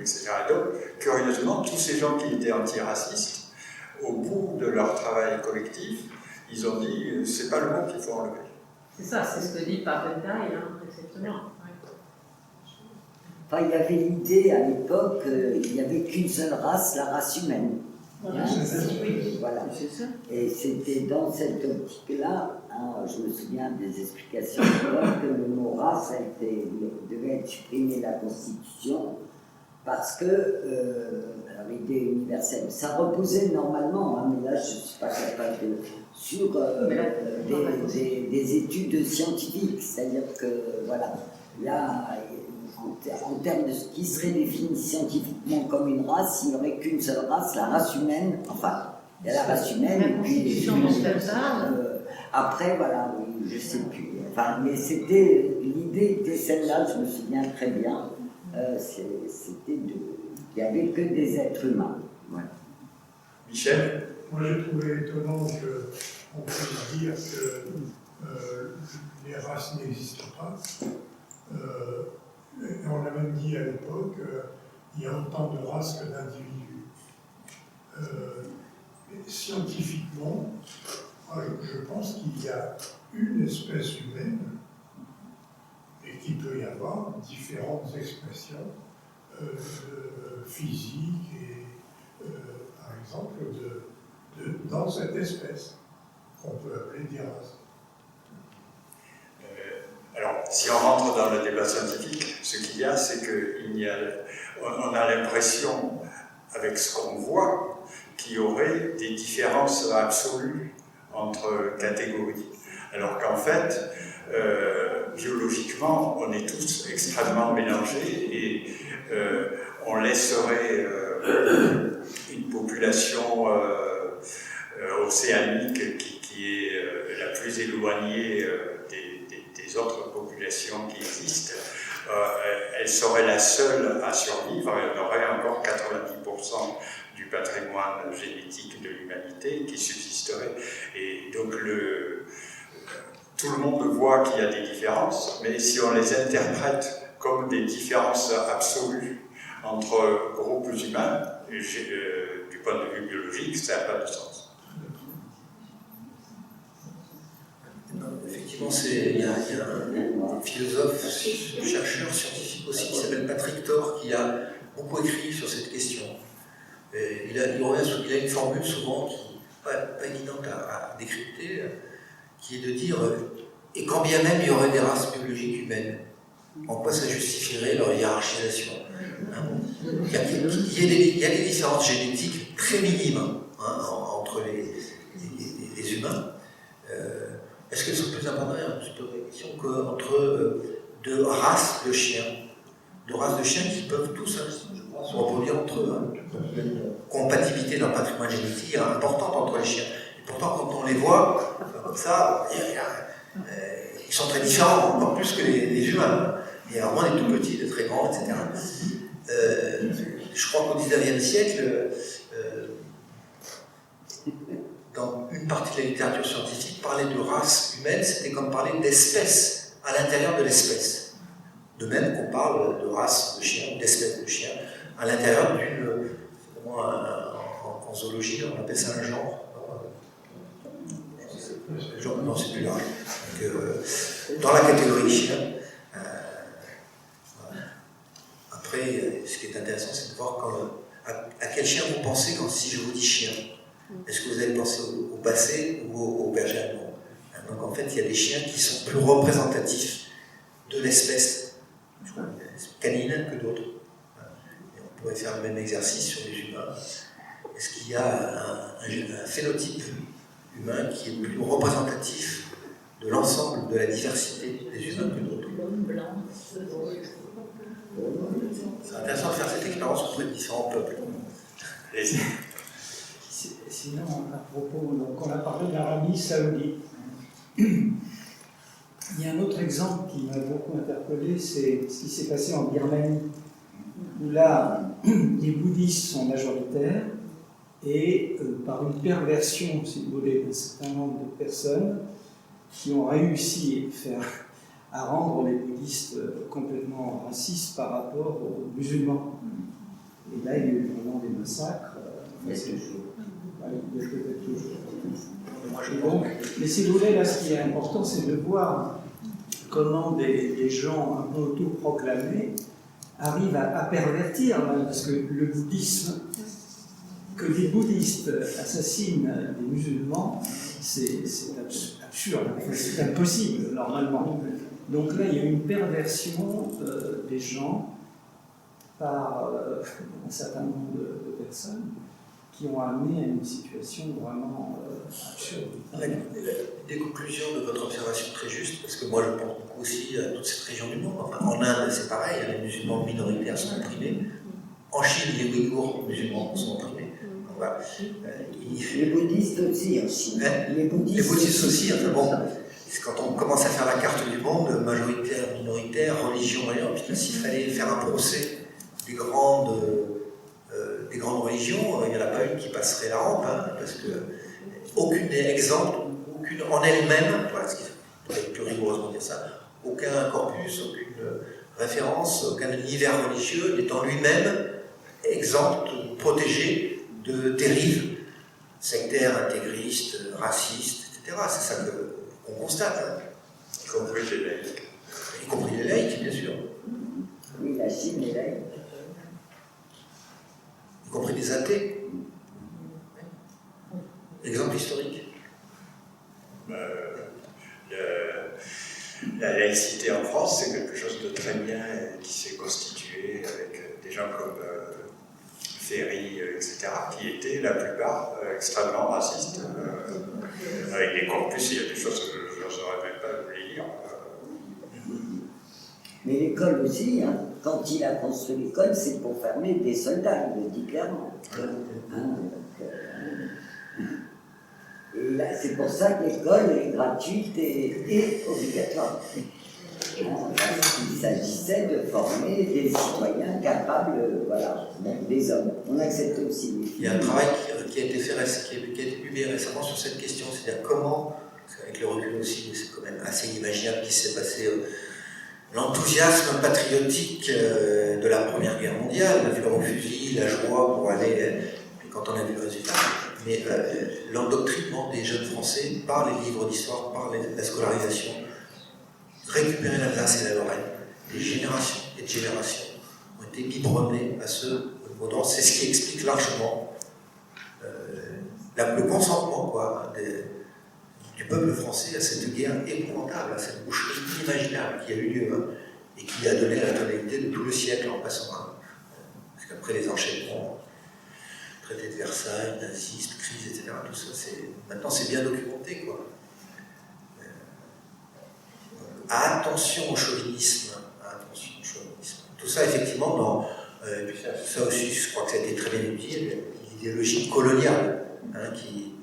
etc. Donc, curieusement, tous ces gens qui étaient antiracistes, au bout de leur travail collectif, ils ont dit c'est pas le mot qu'il faut enlever. C'est ça, c'est ce que dit Papendai, exactement. Enfin, il y avait l'idée à l'époque, il n'y avait qu'une seule race, la race humaine. Voilà, Voilà. c'est ça. Et c'était dans cette optique-là, je me souviens des explications que le mot race devait être supprimé de la Constitution parce que, alors l'idée universelle, ça reposait normalement, mais là je ne suis pas capable de, sur des études scientifiques, c'est-à-dire que, voilà, là, en termes de ce qui serait défini scientifiquement comme une race, il n'y aurait qu'une seule race, la race humaine, enfin, il y a la race humaine, et puis après, voilà, oui, je ne sais plus. Enfin, mais l'idée était celle-là, je me souviens très bien, c'était il n'y avait que des êtres humains. Voilà. Michel? Moi, j'ai trouvé étonnant qu'on puisse dire que les races n'existent pas. On a même dit à l'époque qu'il y a autant de races que d'individus. Scientifiquement, je pense qu'il y a une espèce humaine et qu'il peut y avoir différentes expressions physiques et, par exemple, dans cette espèce qu'on peut appeler des races. Alors, si on rentre dans le débat scientifique, ce qu'il y a, c'est qu'on a l'impression, avec ce qu'on voit, qu'il y aurait des différences absolues entre catégories. Alors qu'en fait, biologiquement, on est tous extrêmement mélangés et on laisserait une population océanique qui est la plus éloignée des autres populations qui existent, elle serait la seule à survivre et on aurait encore 90% du patrimoine génétique de l'humanité qui subsisterait. Et donc tout le monde voit qu'il y a des différences, mais si on les interprète comme des différences absolues entre groupes humains, du point de vue biologique, ça n'a pas de sens. Effectivement, il y a un philosophe, chercheur scientifique aussi, qui s'appelle Patrick Thor, qui a beaucoup écrit sur cette question. Et il a une formule souvent qui n'est pas évidente à décrypter, qui est de dire et quand bien même il y aurait des races biologiques humaines, en quoi ça justifierait leur hiérarchisation? Il y a des différences génétiques très minimes entre les humains. Est-ce qu'elles sont plus importantes, je pose la question, qu'entre deux races de chiens? Deux races de chiens qui peuvent tous, je crois, se reproduire entre eux. Une compatibilité d'un patrimoine génétique importante entre les chiens. Et pourtant, quand on les voit, comme ça, ils sont très différents, encore plus que les humains. Et alors, moi, on est tout petits, de très grands, etc. Je crois qu'au XIXe siècle, dans une partie de la littérature scientifique, parler de race humaine, c'était comme parler d'espèce à l'intérieur de l'espèce. De même qu'on parle de race de chien, d'espèce de chien, à l'intérieur d'une... En zoologie, on appelle ça un genre. Non, c'est plus large. Donc, dans la catégorie chien, après, savoir à quel chien vous pensez si je vous dis chien. Est-ce que vous allez penser au basset ou au berger allemand? Donc en fait, il y a des chiens qui sont plus représentatifs de l'espèce canine que d'autres. Et on pourrait faire le même exercice sur les humains. Est-ce qu'il y a un phénotype humain qui est plus représentatif de l'ensemble de la diversité des humains que d'autres? C'est intéressant de faire cette expérience auprès de différents peuples. Sinon, à propos, donc on a parlé d'Arabie Saoudite. Il y a un autre exemple qui m'a beaucoup interpellé, c'est ce qui s'est passé en Birmanie, où là, les bouddhistes sont majoritaires et par une perversion, si vous voulez, d'un certain nombre de personnes qui ont réussi à rendre les bouddhistes complètement racistes par rapport aux musulmans. Et là, il y a eu vraiment des massacres. Il y a toujours. Il y a peut-être toujours. Et donc, mais si vous voulez, là, ce qui est important, c'est de voir comment des gens un peu autoproclamés arrivent à pervertir, hein, parce que le bouddhisme, que des bouddhistes assassinent des musulmans, c'est absurde, c'est impossible normalement. Donc là, il y a une perversion des gens par un certain nombre de personnes qui ont amené à une situation vraiment absurde. Des conclusions de votre observation très juste, parce que moi je pense beaucoup aussi à toute cette région du monde. Enfin, en Inde, c'est pareil, les musulmans minoritaires sont opprimés. En Chine, les Ouïghours musulmans sont opprimés. Voilà. Les bouddhistes aussi en Chine. Les bouddhistes aussi, enfin bon. Quand on commence à faire la carte du monde, majoritaire, minoritaire, religion, puis s'il fallait faire un procès des grandes religions, il n'y en a pas une qui passerait la rampe, hein, parce que aucune n'est exempte, aucune en elle-même, voilà, ce qui est plus rigoureusement dire ça, aucun corpus, aucune référence, aucun univers religieux n'est en lui-même exempt, protégé de dérives sectaires, intégristes, racistes, etc. C'est ça qu'on constate. Hein. Y compris les laïcs. Y compris les laïcs, bien sûr. Oui, la Chine est laïque. Y compris des athées. Exemple historique. La laïcité en France, c'est quelque chose de très bien qui s'est constitué avec des gens comme Ferry, etc., qui étaient la plupart extrêmement racistes, avec des corpus, il y a des choses que je n'aurais même pas voulu lire. Mais l'école aussi, hein, quand il a construit l'école, c'est pour fermer des soldats, il le dit clairement. Hein, et là, c'est pour ça que l'école est gratuite et obligatoire. Il s'agissait de former des citoyens capables, voilà, des hommes. On accepte aussi les filles. Il y a un travail qui a été fait, qui a été publié récemment sur cette question, c'est-à-dire comment, parce qu'avec le recul aussi, c'est quand même assez inimaginable ce qui s'est passé, l'enthousiasme patriotique de la Première Guerre mondiale, on a vu le fusil, la joie pour aller, et quand on a vu le résultat, mais l'endoctrinement des jeunes Français par les livres d'histoire, par la scolarisation, récupérer l'Alsace et la Lorraine, des générations et de générations ont été biberonnées à ce mot. C'est ce qui explique largement le consentement du peuple français à cette guerre épouvantable, à cette boucherie inimaginable qui a eu lieu et qui a donné la tonalité de tout le siècle en passant. Parce qu'après les enchaînements, traité de Versailles, nazisme, crise, etc., tout ça, maintenant c'est bien documenté, quoi. Attention au chauvinisme, attention au chauvinisme. Tout ça, effectivement, ça aussi, je crois que ça a été très bien dit, l'idéologie coloniale qui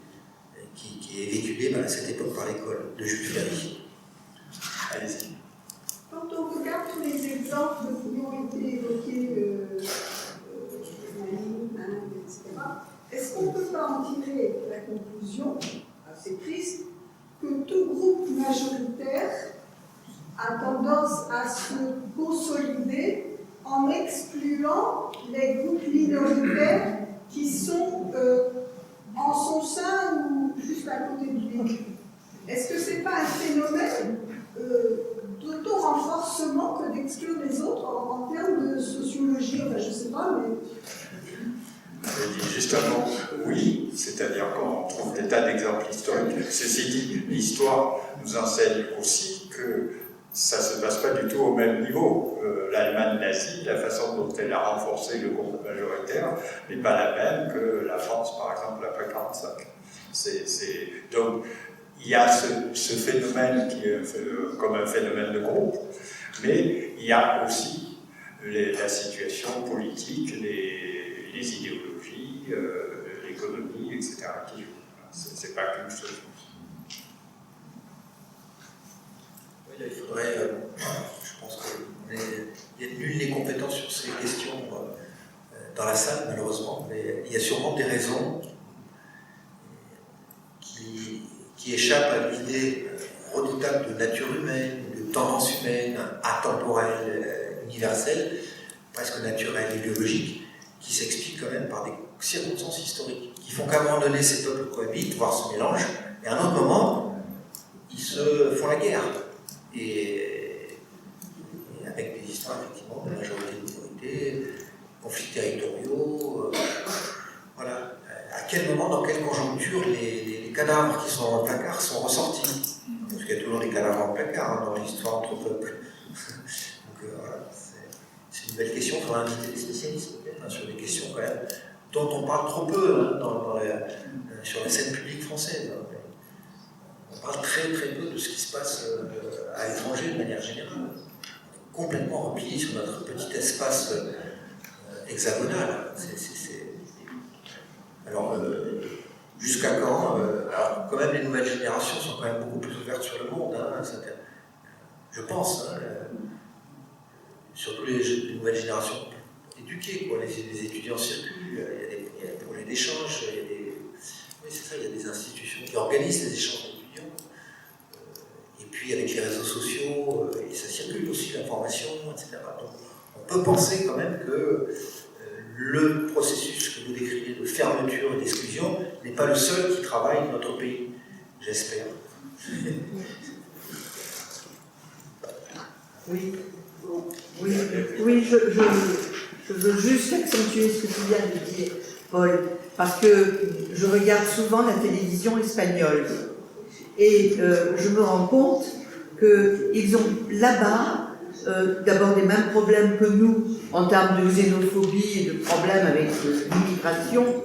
est véhiculée à cette époque par l'école de Jules Ferry. Allez-y. Quand on regarde tous les exemples qui ont été évoqués, etc., est-ce qu'on ne peut pas en tirer la conclusion, assez triste, que tout groupe majoritaire a tendance à se consolider en excluant les groupes minoritaires qui sont en son sein ou juste à côté de lui. Est-ce que ce n'est pas un phénomène d'auto-renforcement que d'exclure les autres en termes de sociologie? Enfin, je ne sais pas, mais Je dis justement oui, c'est-à-dire qu'on trouve des tas d'exemples historiques. Ceci dit, l'histoire nous enseigne aussi que ça ne se passe pas du tout au même niveau. L'Allemagne nazie, la façon dont elle a renforcé le groupe majoritaire n'est pas la même que la France, par exemple, après 1945. Donc, il y a ce phénomène qui est comme un phénomène de groupe, mais il y a aussi la situation politique, les idéologies, l'économie, etc. qui jouent. C'est pas qu'une seule chose. Oui, il faudrait, je pense qu'il y a nul les compétences sur ces questions dans la salle, malheureusement, mais il y a sûrement des raisons qui échappent à l'idée redoutable de nature humaine, de tendance humaine, atemporelle, universelle, presque naturelle et biologique, qui s'explique quand même par des circonstances historiques, qui font qu'à un moment donné, ces peuples cohabitent, voire se mélangent, et à un autre moment, ils se font la guerre. Et avec des histoires, effectivement, de majorité et minorité, conflits territoriaux, voilà. À quel moment, dans quelle conjoncture, les cadavres qui sont dans le placard sont ressortis? Parce qu'il y a toujours des cadavres en placard dans l'histoire entre peuples. Donc voilà, c'est une belle question. Il faudra inviter des spécialistes peut-être sur des questions quand même dont on parle trop peu sur la scène publique française. On parle très très peu de ce qui se passe à l'étranger de manière générale. Complètement replié sur notre petit espace hexagonal. Alors, jusqu'à quand alors, quand même, les nouvelles générations sont quand même beaucoup plus ouvertes sur le monde. Hein, je pense. Hein, surtout les nouvelles générations éduquées. Quoi. Les étudiants circulent, il y a des projets d'échange, oui, c'est ça, il y a des institutions qui organisent les échanges d'étudiants. Et puis, avec les réseaux sociaux, et ça circule aussi, l'information, etc. Donc, on peut penser quand même que le processus que vous décrivez de fermeture et d'exclusion n'est pas le seul qui travaille dans notre pays, j'espère. Oui, je veux juste accentuer ce que tu viens de dire, Paul, parce que je regarde souvent la télévision espagnole et je me rends compte qu'ils ont là-bas d'abord les mêmes problèmes que nous en termes de xénophobie et de problèmes avec l'immigration,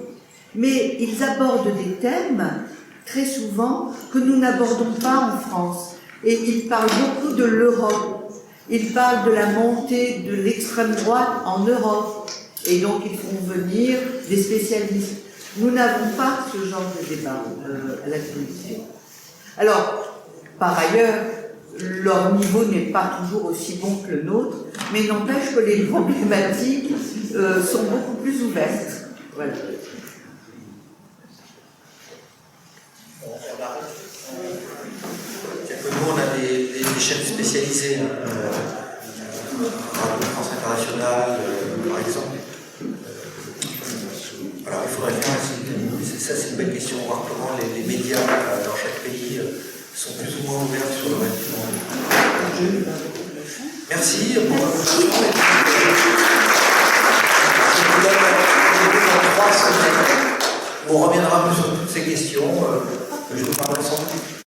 mais ils abordent des thèmes très souvent que nous n'abordons pas en France. Et ils parlent beaucoup de l'Europe, ils parlent de la montée de l'extrême droite en Europe, et donc ils font venir des spécialistes. Nous n'avons pas ce genre de débat à la Commission. Alors, par ailleurs, leur niveau n'est pas toujours aussi bon que le nôtre, mais n'empêche que les problématiques sont beaucoup plus ouvertes. Voilà. Nous, on a des chaînes spécialisées, Radio France Internationale, par exemple. Alors, il faudrait faire, ça c'est une belle question, voir comment les médias dans chaque pays sont plus ou moins ouverts sur le reste du monde. Merci pour votre attention. Je vous donne dans 3 semaines. On reviendra sur toutes ces questions. Je vous parlerai sans doute